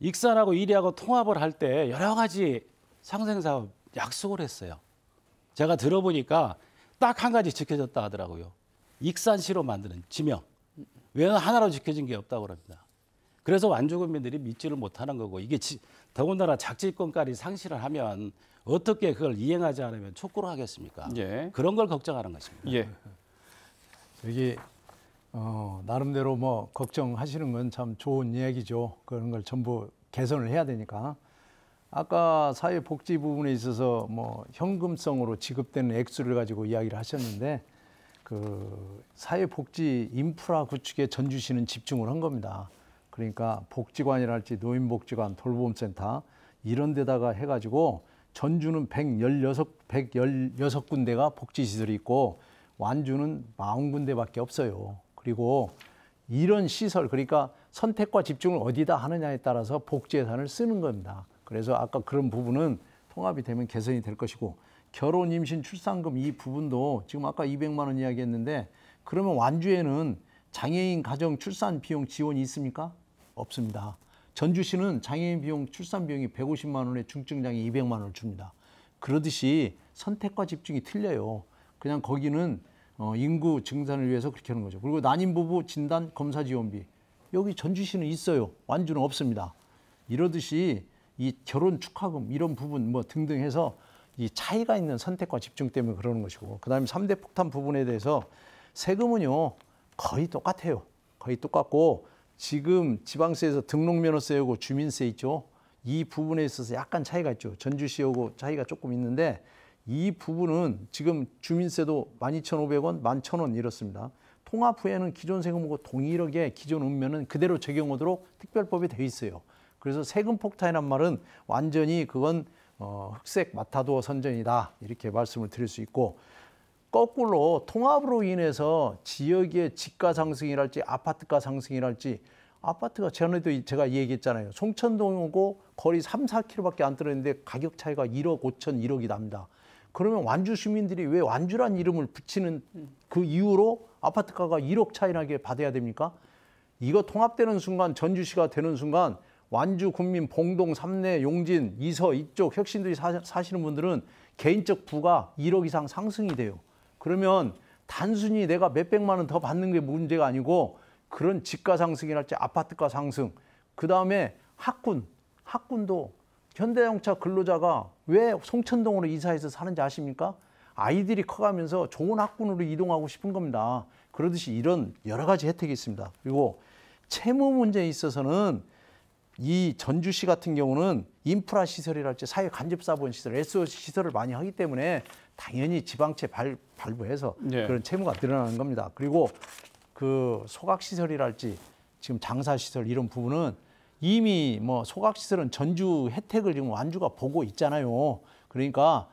익산하고 이리하고 통합을 할 때 여러 가지 상생사업 약속을 했어요. 제가 들어보니까 딱 한 가지 지켜졌다 하더라고요. 익산시로 만드는 지명. 외에는 하나로 지켜진 게 없다고 그럽니다. 그래서 완주국민들이 믿지를 못하는 거고, 이게 더군다나 작지권까지 상실을 하면 어떻게 그걸 이행하지 않으면 촉구를 하겠습니까? 예. 그런 걸 걱정하는 것입니다. 예. 여기 나름대로 뭐 걱정하시는 건 참 좋은 이야기죠. 그런 걸 전부 개선을 해야 되니까. 아까 사회복지 부분에 있어서 뭐 현금성으로 지급되는 액수를 가지고 이야기를 하셨는데 그 사회복지 인프라 구축에 전주시는 집중을 한 겁니다. 그러니까 복지관이랄지 노인복지관, 돌봄센터 이런 데다가 해가지고 전주는 116군데가 복지시설이 있고 완주는 40군데밖에 없어요. 그리고 이런 시설, 그러니까 선택과 집중을 어디다 하느냐에 따라서 복지 예산을 쓰는 겁니다. 그래서 아까 그런 부분은 통합이 되면 개선이 될 것이고, 결혼, 임신, 출산금 이 부분도 지금 아까 200만 원 이야기했는데 그러면 완주에는 장애인 가정 출산 비용 지원이 있습니까? 없습니다. 전주시는 장애인 비용, 출산 비용이 150만 원에 중증장애 200만 원을 줍니다. 그러듯이 선택과 집중이 틀려요. 그냥 거기는 인구 증산을 위해서 그렇게 하는 거죠. 그리고 난임 부부 진단 검사 지원비, 여기 전주시는 있어요. 완주는 없습니다. 이러듯이 이 결혼 축하금 이런 부분 뭐 등등 해서 이 차이가 있는 선택과 집중 때문에 그러는 것이고, 그다음에 3대 폭탄 부분에 대해서 세금은요 거의 똑같아요. 거의 똑같고, 지금 지방세에서 등록면허세하고 주민세 있죠. 이 부분에 있어서 약간 차이가 있죠. 전주시하고 차이가 조금 있는데 이 부분은 지금 주민세도 12,500원, 11,000원 이렇습니다. 통합 후에는 기존 세금하고 동일하게 기존 읍면은 그대로 적용하도록 특별법이 되어 있어요. 그래서 세금 폭탄이란 말은 완전히 그건 흑색 마타도어 선전이다 이렇게 말씀을 드릴 수 있고, 거꾸로 통합으로 인해서 지역의 집가 상승이랄지 아파트가 상승이랄지, 아파트가 전에도 제가 얘기했잖아요. 송천동하고 거리 3, 4km밖에 안 떨어졌는데 가격 차이가 1억 5천, 1억이 납니다. 그러면 완주 시민들이 왜 완주란 이름을 붙이는 그 이유로 아파트가가 1억 차이 나게 받아야 됩니까? 이거 통합되는 순간, 전주시가 되는 순간 완주 군민 봉동, 삼내, 용진, 이서 이쪽 혁신들이 사시는 분들은 개인적 부가 1억 이상 상승이 돼요. 그러면 단순히 내가 몇백만 원 더 받는 게 문제가 아니고 그런 집가 상승이랄지 아파트가 상승, 그다음에 학군도 현대자동차 근로자가 왜 송천동으로 이사해서 사는지 아십니까? 아이들이 커가면서 좋은 학군으로 이동하고 싶은 겁니다. 그러듯이 이런 여러 가지 혜택이 있습니다. 그리고 채무 문제에 있어서는 이 전주시 같은 경우는 인프라 시설이랄지 사회 간접자본 시설, SOC 시설을 많이 하기 때문에 당연히 지방채 발부해서 네. 그런 채무가 늘어나는 겁니다. 그리고 그 소각시설이랄지 지금 장사시설 이런 부분은 이미 뭐 소각시설은 전주 혜택을 지금 완주가 보고 있잖아요. 그러니까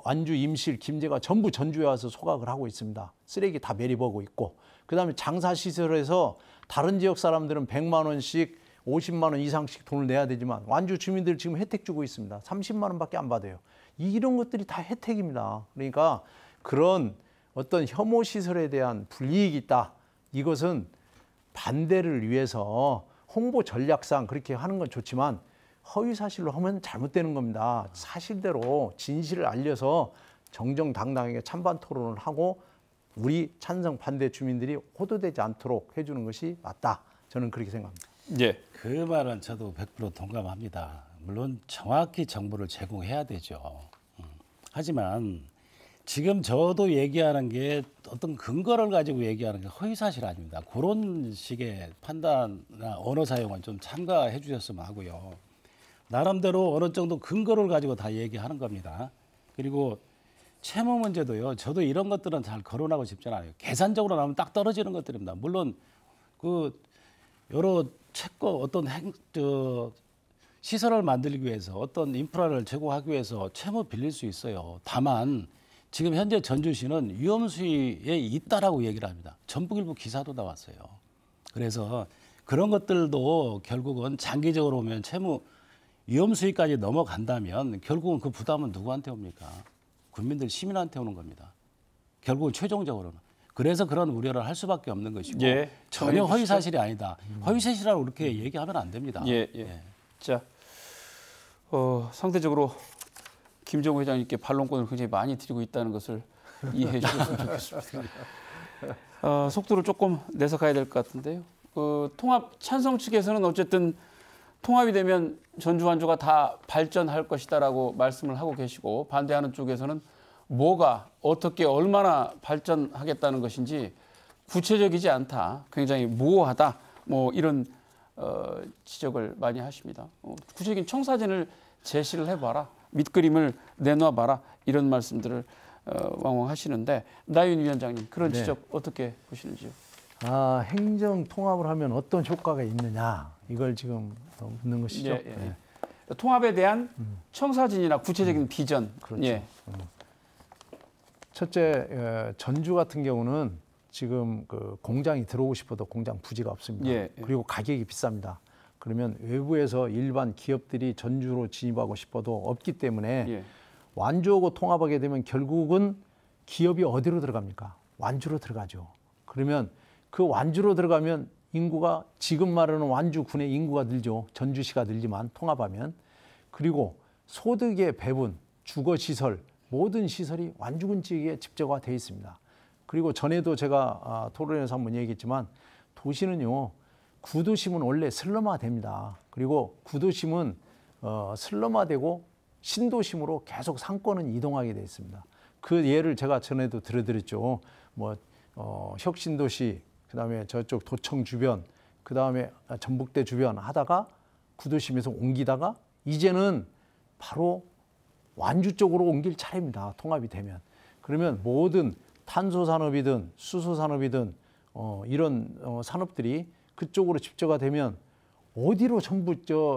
완주, 임실, 김제가 전부 전주에 와서 소각을 하고 있습니다. 쓰레기 다 매립하고 있고, 그다음에 장사시설에서 다른 지역 사람들은 100만 원씩 50만 원 이상씩 돈을 내야 되지만 완주 주민들 지금 혜택 주고 있습니다. 30만 원밖에 안 받아요. 이런 것들이 다 혜택입니다. 그러니까 그런 어떤 혐오 시설에 대한 불이익이 있다. 이것은 반대를 위해서 홍보 전략상 그렇게 하는 건 좋지만 허위 사실로 하면 잘못되는 겁니다. 사실대로 진실을 알려서 정정당당하게 찬반 토론을 하고 우리 찬성 반대 주민들이 호도되지 않도록 해주는 것이 맞다. 저는 그렇게 생각합니다. 예. 그 말은 저도 100% 동감합니다. 물론 정확히 정보를 제공해야 되죠. 하지만 지금 저도 얘기하는 게 어떤 근거를 가지고 얘기하는 게 허위사실 아닙니다. 그런 식의 판단이나 언어 사용은 좀 참가해 주셨으면 하고요. 나름대로 어느 정도 근거를 가지고 다 얘기하는 겁니다. 그리고 채무 문제도요. 저도 이런 것들은 잘 거론하고 싶지 않아요. 계산적으로 나오면 딱 떨어지는 것들입니다. 물론 그 여러 채권 어떤 시설을 만들기 위해서 어떤 인프라를 제공하기 위해서 채무 빌릴 수 있어요. 다만 지금 현재 전주시는 위험수위에 있다라고 얘기를 합니다. 전북일보 기사도 나왔어요. 그래서 그런 것들도 결국은 장기적으로 보면 채무 위험수위까지 넘어간다면 결국은 그 부담은 누구한테 옵니까? 국민들, 시민한테 오는 겁니다. 결국은 최종적으로는. 그래서 그런 우려를 할 수밖에 없는 것이고 예. 전혀 허위 사실이 아니다. 허위 사실이라고 그렇게 얘기하면 안 됩니다. 예. 자, 상대적으로 김정우 회장님께 반론권을 굉장히 많이 드리고 있다는 것을 이해해 주셨으면 좋겠습니다. 속도를 조금 내서 가야 될 것 같은데요. 통합 찬성 측에서는 어쨌든 통합이 되면 전주 완주가 다 발전할 것이다라고 말씀을 하고 계시고, 반대하는 쪽에서는 뭐가 어떻게 얼마나 발전하겠다는 것인지 구체적이지 않다, 굉장히 모호하다, 뭐 이런 지적을 많이 하십니다. 구체적인 청사진을 제시를 해봐라, 밑그림을 내놔봐라, 이런 말씀들을 왕왕 하시는데, 나윤 위원장님 그런 지적 어떻게 보시는지요? 행정 통합을 하면 어떤 효과가 있느냐, 이걸 지금 묻는 것이죠. 예. 통합에 대한 청사진이나 구체적인 비전. 그렇죠. 예. 첫째, 전주 같은 경우는 지금 그 공장이 들어오고 싶어도 공장 부지가 없습니다. 예. 그리고 가격이 비쌉니다. 그러면 외부에서 일반 기업들이 전주로 진입하고 싶어도 없기 때문에 완주하고 통합하게 되면 결국은 기업이 어디로 들어갑니까? 완주로 들어가죠. 그러면 그 완주로 들어가면 인구가 지금 말하는 완주군의 인구가 늘죠. 전주시가 늘지만 통합하면. 그리고 소득의 배분, 주거시설, 모든 시설이 완주군 지역에 집적화되어 있습니다. 그리고 전에도 제가 토론에서 한번 얘기했지만 도시는요, 구도심은 원래 슬럼화됩니다. 그리고 구도심은 슬럼화되고 신도심으로 계속 상권은 이동하게 되어 있습니다. 그 예를 제가 전에도 들어드렸죠. 혁신도시, 그다음에 저쪽 도청 주변, 그다음에 전북대 주변 하다가 구도심에서 옮기다가 이제는 바로 완주 쪽으로 옮길 차례입니다. 통합이 되면. 그러면 모든 탄소산업이든 수소산업이든 이런 산업들이 그쪽으로 집중화 되면 어디로 전부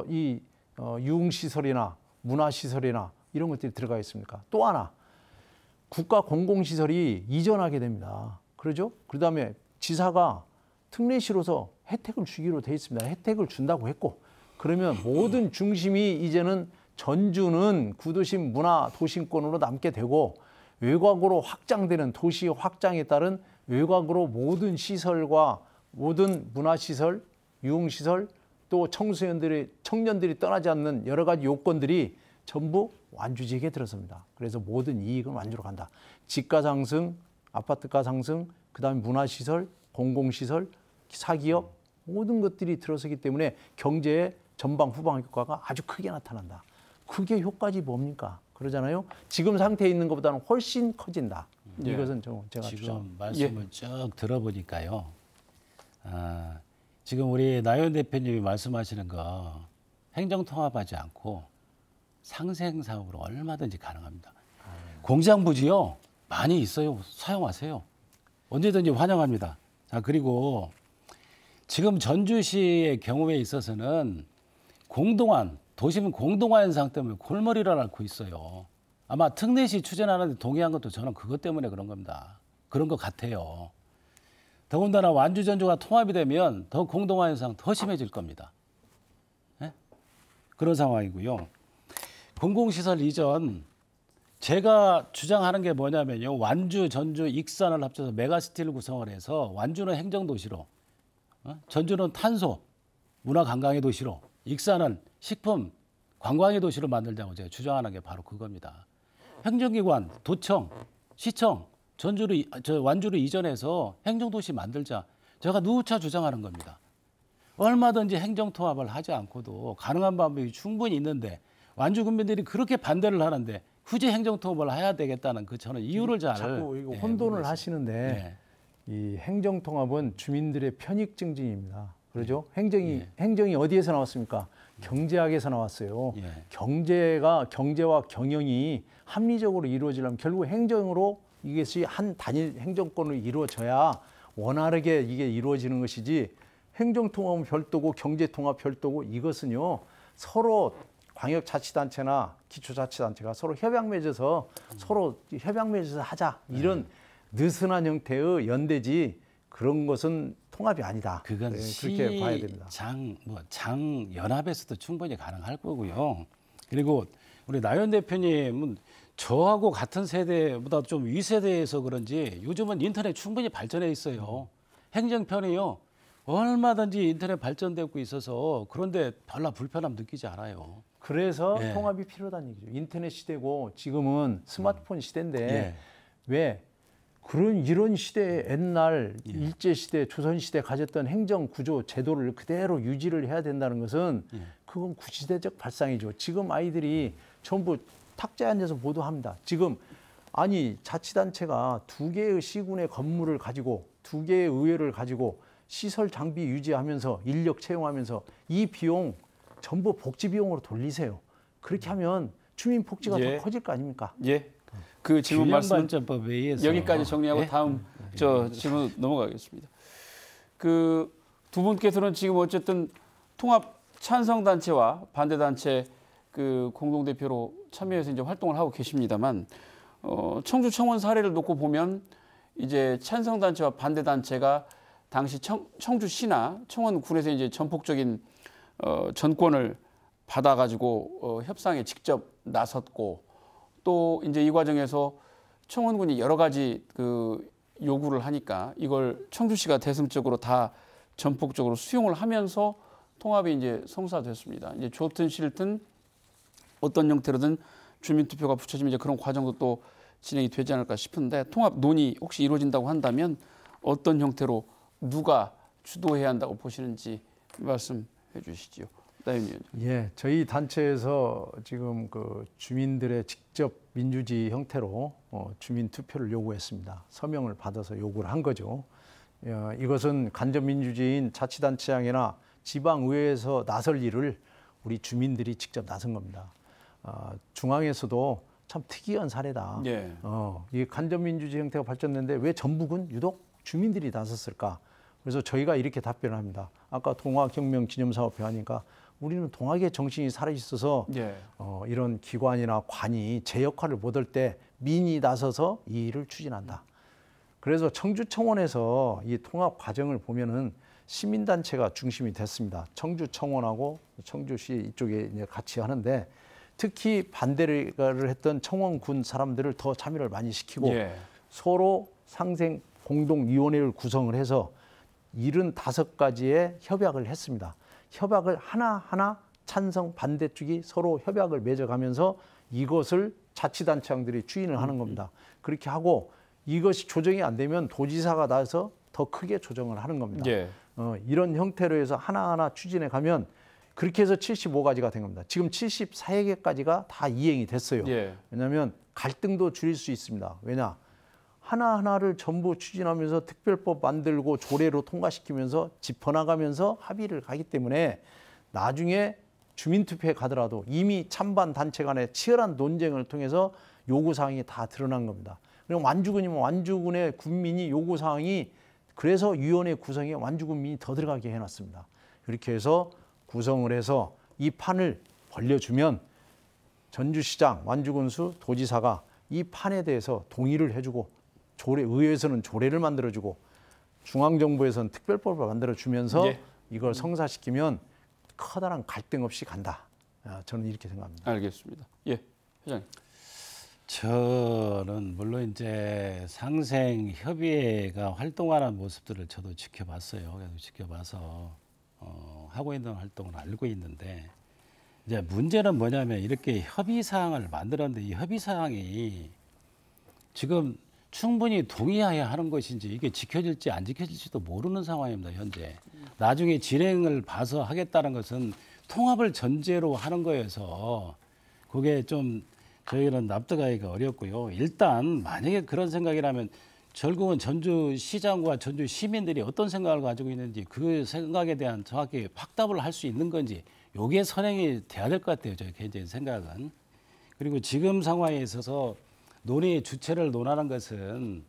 이 유흥시설이나 문화시설이나 이런 것들이 들어가 있습니까? 또 하나, 국가 공공시설이 이전하게 됩니다. 그러죠? 그 다음에 지사가 특례시로서 혜택을 주기로 돼 있습니다. 혜택을 준다고 했고, 그러면 모든 중심이 이제는 전주는 구도심 문화 도심권으로 남게 되고, 외곽으로 확장되는 도시 확장에 따른 외곽으로 모든 시설과 모든 문화시설, 유흥시설, 또 청년들이 떠나지 않는 여러 가지 요건들이 전부 완주지역에 들어섭니다. 그래서 모든 이익은 완주로 간다. 집가 상승, 아파트가 상승, 그다음에 문화시설, 공공시설, 사기업 모든 것들이 들어서기 때문에 경제의 전방 후방 효과가 아주 크게 나타난다. 그게 효과지 뭡니까? 그러잖아요. 지금 상태에 있는 것보다는 훨씬 커진다. 예. 이것은 제가 지금 주장합니다. 말씀을 쭉 들어보니까요. 지금 우리 나연 대표님이 말씀하시는 거 행정통합하지 않고 상생사업으로 얼마든지 가능합니다. 공장 부지요 많이 있어요. 사용하세요. 언제든지 환영합니다. 자, 그리고 지금 전주시의 경우에 있어서는 도심 공동화 현상 때문에 골머리를 앓고 있어요. 아마 특례시 추진하는데 동의한 것도 저는 그것 때문에 그런 겁니다. 그런 것 같아요. 더군다나 완주 전주가 통합이 되면 더 공동화 현상 더 심해질 겁니다. 네? 그런 상황이고요. 공공시설 이전 제가 주장하는 게 뭐냐면요. 완주, 전주, 익산을 합쳐서 메가시티를 구성을 해서 완주는 행정도시로, 전주는 탄소, 문화관광의 도시로, 익산은 식품, 관광의 도시로 만들자고 제가 주장하는 게 바로 그겁니다. 행정기관, 도청, 시청, 완주를 이전해서 행정도시 만들자. 제가 누차 주장하는 겁니다. 얼마든지 행정통합을 하지 않고도 가능한 방법이 충분히 있는데 완주 군민들이 그렇게 반대를 하는데 굳이 행정통합을 해야 되겠다는 저는 이유를 잘 자꾸 이거 혼돈을 하시는데 이 행정통합은 주민들의 편익 증진입니다. 그러죠? 행정이 어디에서 나왔습니까? 경제학에서 나왔어요. 경제와 경영이 합리적으로 이루어지려면 결국 행정으로 이것이 한 단일 행정권으로 이루어져야 원활하게 이게 이루어지는 것이지 행정통합은 별도고 경제통합 별도고 이것은요 서로 광역자치단체나 기초자치단체가 서로 협약 맺어서 하자 이런 느슨한 형태의 연대지 그런 것은 통합이 아니다. 그건 그렇게 봐야 됩니다. 장 연합에서도 충분히 가능할 거고요. 그리고 우리 나연 대표님은 저하고 같은 세대보다 좀 위세대에서 그런지 요즘은 인터넷 충분히 발전해 있어요. 행정편이요. 얼마든지 인터넷 발전되고 있어서 그런데 별로 불편함 느끼지 않아요. 그래서 통합이 필요하다는 얘기죠. 인터넷 시대고 지금은 스마트폰 시대인데 왜 이런 시대에 옛날 일제시대, 조선시대 가졌던 행정구조, 제도를 그대로 유지를 해야 된다는 것은 그건 구시대적 발상이죠. 지금 아이들이 전부 탁자에 앉아서 보도합니다. 지금 자치단체가 2개의 시군의 건물을 가지고 2개의 의회를 가지고 시설 장비 유지하면서 인력 채용하면서 이 비용 전부 복지 비용으로 돌리세요. 그렇게 하면 주민 복지가 더 커질 거 아닙니까? 예. 그 질문 말씀 여기까지 정리하고 네? 다음 질문 넘어가겠습니다. 그 두 분께서는 지금 어쨌든 통합 찬성 단체와 반대 단체 그 공동 대표로 참여해서 이제 활동을 하고 계십니다만 청주 청원 사례를 놓고 보면 이제 찬성 단체와 반대 단체가 당시 청주시나 청원군에서 이제 전폭적인 전권을 받아가지고 협상에 직접 나섰고 또 이제 이 과정에서 청원군이 여러 가지 그 요구를 하니까 이걸 청주시가 대승적으로 다 전폭적으로 수용을 하면서 통합이 이제 성사됐습니다. 이제 좋든 싫든 어떤 형태로든 주민투표가 붙여지면 이제 그런 과정도 또 진행이 되지 않을까 싶은데 통합 논의 혹시 이루어진다고 한다면 어떤 형태로 누가 주도해야 한다고 보시는지 말씀해 주시지요. 예, 저희 단체에서 지금 그 주민들의 직접 민주주의 형태로 주민 투표를 요구했습니다. 서명을 받아서 요구를 한 거죠. 이것은 간접민주주의인 자치단체장이나 지방의회에서 나설 일을 우리 주민들이 직접 나선 겁니다. 중앙에서도 참 특이한 사례다. 예. 이 간접민주주의 형태가 발전됐는데 왜 전북은 유독 주민들이 나섰을까? 그래서 저희가 이렇게 답변을 합니다. 아까 동학혁명기념사업회 하니까 우리는 동학의 정신이 살아있어서 이런 기관이나 관이 제 역할을 못할 때 민이 나서서 이 일을 추진한다. 그래서 청주청원에서 이 통합 과정을 보면은 시민단체가 중심이 됐습니다. 청주청원하고 청주시 이쪽에 이제 같이 하는데 특히 반대를 했던 청원군 사람들을 더 참여를 많이 시키고 서로 상생 공동위원회를 구성을 해서 75가지의 협약을 했습니다. 협약을 하나하나 찬성 반대쪽이 서로 협약을 맺어가면서 이것을 자치단체장들이 추진을 하는 겁니다. 그렇게 하고 이것이 조정이 안 되면 도지사가 나서 더 크게 조정을 하는 겁니다. 예. 이런 형태로 해서 하나하나 추진해 가면 그렇게 해서 75가지가 된 겁니다. 지금 74개까지가 다 이행이 됐어요. 예. 왜냐하면 갈등도 줄일 수 있습니다. 왜냐? 하나하나를 전부 추진하면서 특별법 만들고 조례로 통과시키면서 짚어나가면서 합의를 가기 때문에 나중에 주민투표에 가더라도 이미 찬반 단체 간의 치열한 논쟁을 통해서 요구사항이 다 드러난 겁니다. 그리고 완주군이면 완주군의 군민이 요구사항이 그래서 위원회 구성에 완주군민이 더 들어가게 해놨습니다. 이렇게 해서 구성을 해서 이 판을 벌려주면 전주시장, 완주군수, 도지사가 이 판에 대해서 동의를 해주고 의회에서는 조례를 만들어주고 중앙정부에서는 특별법을 만들어주면서 예. 이걸 성사시키면 커다란 갈등 없이 간다. 저는 이렇게 생각합니다. 알겠습니다. 예, 회장님. 저는 물론 이제 상생협의회가 활동하는 모습들을 저도 지켜봤어요. 그래서 지켜봐서 하고 있는 활동을 알고 있는데 이제 문제는 뭐냐면 이렇게 협의 사항을 만들었는데 이 협의 사항이 지금 충분히 동의해야 하는 것인지 이게 지켜질지 안 지켜질지도 모르는 상황입니다. 현재. 나중에 진행을 봐서 하겠다는 것은 통합을 전제로 하는 거여서 그게 좀 저희는 납득하기가 어렵고요. 일단 만약에 그런 생각이라면 결국은 전주시장과 전주 시민들이 어떤 생각을 가지고 있는지 그 생각에 대한 정확히 확답을 할 수 있는 건지 요게 선행이 돼야 될 것 같아요. 저희 개인적인 생각은. 그리고 지금 상황에 있어서 논의 주체를 논하는 것은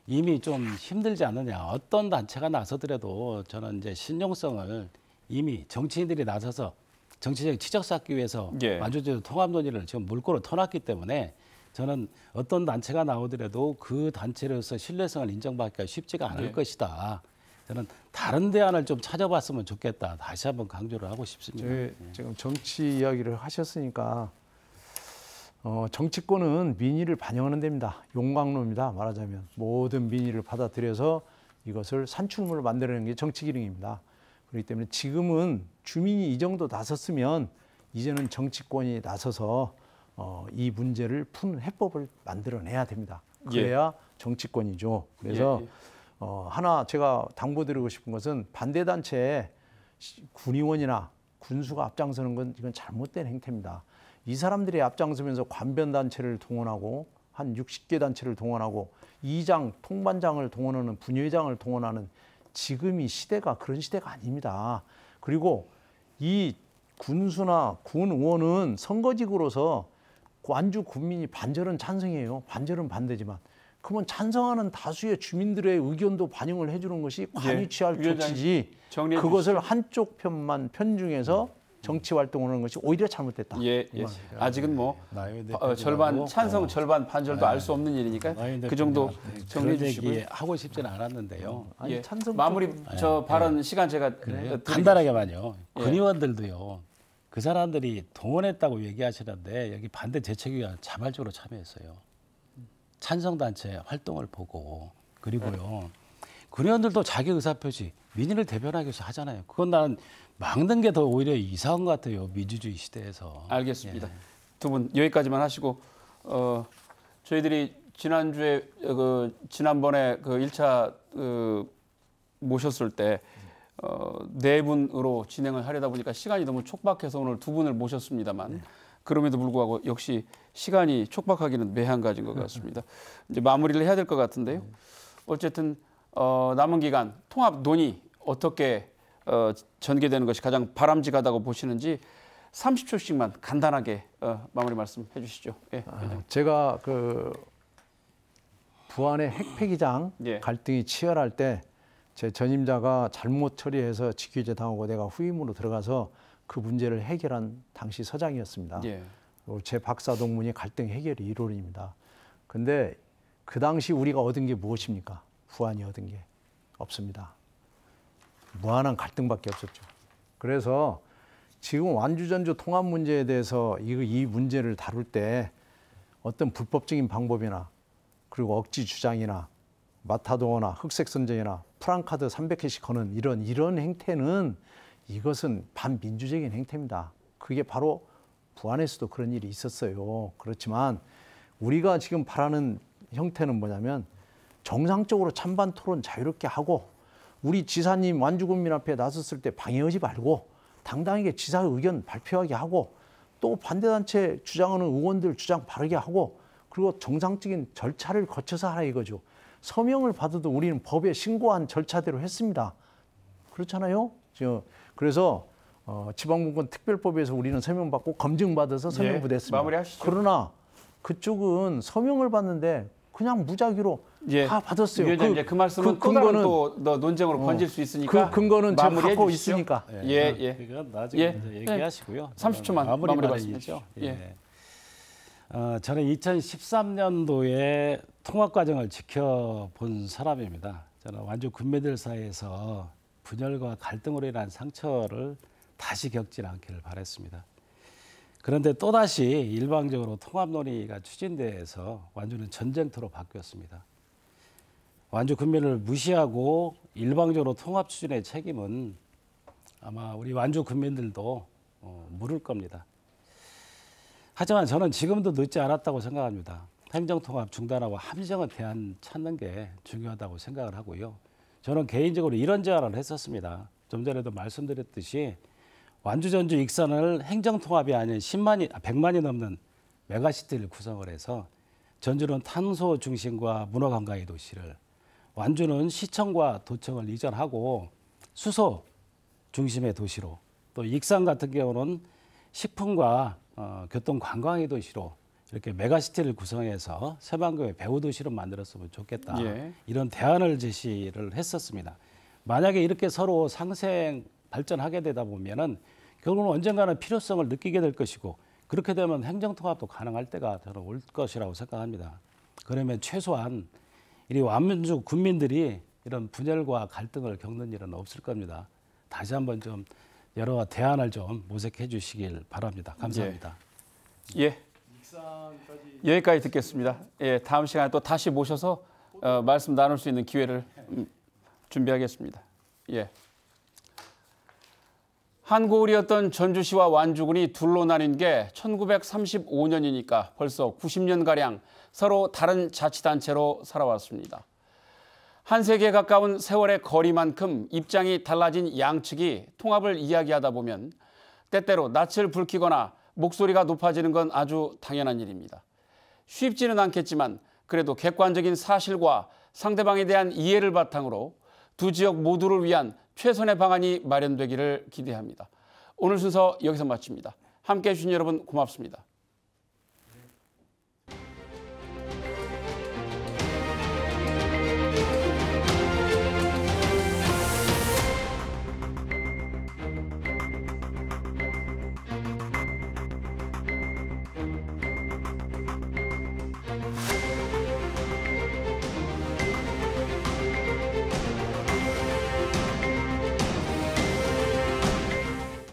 이미 좀 힘들지 않느냐. 어떤 단체가 나서더라도 저는 이제 신용성을 이미 정치인들이 나서서 정치적 치적 쌓기 위해서 예. 완주제도 통합 논의를 지금 물꼬로 터놨기 때문에 저는 어떤 단체가 나오더라도 그 단체로서 신뢰성을 인정받기가 쉽지가 않을 예. 것이다. 저는 다른 대안을 좀 찾아봤으면 좋겠다. 다시 한번 강조를 하고 싶습니다. 지금 정치 이야기를 하셨으니까 정치권은 민의를 반영하는 데입니다. 용광로입니다. 말하자면 모든 민의를 받아들여서 이것을 산출물을 만들어내는 게 정치 기능입니다. 그렇기 때문에 지금은 주민이 이 정도 나섰으면 이제는 정치권이 나서서 이 문제를 푸는 해법을 만들어내야 됩니다. 그래야 정치권이죠. 그래서 하나 제가 당부드리고 싶은 것은 반대단체에 군의원이나 군수가 앞장서는 건 이건 잘못된 행태입니다. 이 사람들이 앞장서면서 관변단체를 동원하고 한 60개 단체를 동원하고 이장, 통반장을 동원하는 분회장을 동원하는 지금 이 시대가 그런 시대가 아닙니다. 그리고 이 군수나 군 의원은 선거직으로서 완주 국민이 반절은 찬성이에요. 반절은 반대지만 그러면 찬성하는 다수의 주민들의 의견도 반영을 해주는 것이 관이 취할 조치지 그것을 한쪽 편만 편중해서 정치 활동을 하는 것이 오히려 잘못됐다. 예. 아직은 뭐 절반 찬성, 절반 반절도 알 수 없는 일이니까 그 정도 정리해 주시고요. 하고 싶지는 않았는데요. 예. 마무리 저 발언 시간 제가 간단하게만요. 군의원들도요. 그 사람들이 동원했다고 얘기하시는데 여기 반대 대책위원 자발적으로 참여했어요. 찬성단체 활동을 보고 그리고요. 군의원들도 자기 의사표시 민의를 대변하기 위해서 하잖아요. 그건 나는 막는 게 더 오히려 이상한 것 같아요. 민주주의 시대에서. 알겠습니다. 두 분 여기까지만 하시고 저희들이 지난주에 지난번에 그 1차 모셨을 때 네 분으로 진행을 하려다 보니까 시간이 너무 촉박해서 오늘 두 분을 모셨습니다만 그럼에도 불구하고 역시 시간이 촉박하기는 매한가지인 것 같습니다. 이제 마무리를 해야 될 것 같은데요. 어쨌든 남은 기간 통합 논의 어떻게 전개되는 것이 가장 바람직하다고 보시는지 30초씩만 간단하게 마무리 말씀해 주시죠. 예, 제가 그 부안의 핵폐기장 갈등이 치열할 때 제 전임자가 잘못 처리해서 직위제 당하고 내가 후임으로 들어가서 그 문제를 해결한 당시 서장이었습니다. 제 박사 동문이 갈등 해결이 이론입니다. 근데 그 당시 우리가 얻은 게 무엇입니까? 부안이 얻은 게 없습니다. 무한한 갈등밖에 없었죠. 그래서 지금 완주전주 통합 문제에 대해서 이 문제를 다룰 때 어떤 불법적인 방법이나 그리고 억지 주장이나 마타도어나 흑색 선전이나 프랑카드 300개씩 거는 이런 행태는 이것은 반민주적인 행태입니다. 그게 바로 부안에서도 그런 일이 있었어요. 그렇지만 우리가 지금 바라는 형태는 뭐냐면 정상적으로 찬반 토론 자유롭게 하고 우리 지사님 완주군민 앞에 나섰을 때 방해하지 말고 당당하게 지사의 의견 발표하게 하고 또 반대단체 주장하는 의원들 주장 바르게 하고 그리고 정상적인 절차를 거쳐서 하라 이거죠. 서명을 받아도 우리는 법에 신고한 절차대로 했습니다. 그렇잖아요. 그래서 지방분권 특별법에서 우리는 서명받고 검증받아서 서명부됐습니다. 마무리하시죠. 그러나 그쪽은 서명을 받는데 그냥 무작위로 다 받았어요. 위원장님, 그 말씀은 또 다른 또 논쟁으로 번질 수 있으니까 그 근거는 제가 갖고 주시죠. 있으니까. 그건 나중에 이제 얘기하시고요. 30초만 마무리 말씀이죠. 저는 2013년도에 통합 과정을 지켜본 사람입니다. 저는 완주 군민들 사이에서 분열과 갈등으로 인한 상처를 다시 겪지 않기를 바랬습니다. 그런데 또다시 일방적으로 통합 논의가 추진돼서 완주는 전쟁터로 바뀌었습니다. 완주 군민을 무시하고 일방적으로 통합 추진의 책임은 아마 우리 완주 군민들도 물을 겁니다. 하지만 저는 지금도 늦지 않았다고 생각합니다. 행정통합 중단하고 합리적인 대안 찾는 게 중요하다고 생각을 하고요. 저는 개인적으로 이런 제안을 했었습니다. 좀 전에도 말씀드렸듯이 완주, 전주, 익산을 행정통합이 아닌 100만이 넘는 메가시티를 구성을 해서 전주는 탄소 중심과 문화관광의 도시를, 완주는 시청과 도청을 이전하고 수소 중심의 도시로, 또 익산 같은 경우는 식품과 교통관광의 도시로 이렇게 메가시티를 구성해서 새만금의 배후도시로 만들었으면 좋겠다. 이런 대안을 제시를 했었습니다. 만약에 이렇게 서로 상생 발전하게 되다 보면은 결국은 언젠가는 필요성을 느끼게 될 것이고 그렇게 되면 행정통합도 가능할 때가 저는 올 것이라고 생각합니다. 그러면 최소한 이 완주 군민들이 이런 분열과 갈등을 겪는 일은 없을 겁니다. 다시 한번 좀 여러 대안을 좀 모색해 주시길 바랍니다. 감사합니다. 여기까지 듣겠습니다. 다음 시간에 또 다시 모셔서 말씀 나눌 수 있는 기회를 준비하겠습니다. 한고을이었던 전주시와 완주군이 둘로 나뉜 게 1935년이니까 벌써 90년가량 서로 다른 자치단체로 살아왔습니다. 한 세기에 가까운 세월의 거리만큼 입장이 달라진 양측이 통합을 이야기하다 보면 때때로 낯을 붉히거나 목소리가 높아지는 건 아주 당연한 일입니다. 쉽지는 않겠지만 그래도 객관적인 사실과 상대방에 대한 이해를 바탕으로 두 지역 모두를 위한 최선의 방안이 마련되기를 기대합니다. 오늘 순서 여기서 마칩니다. 함께해 주신 여러분 고맙습니다.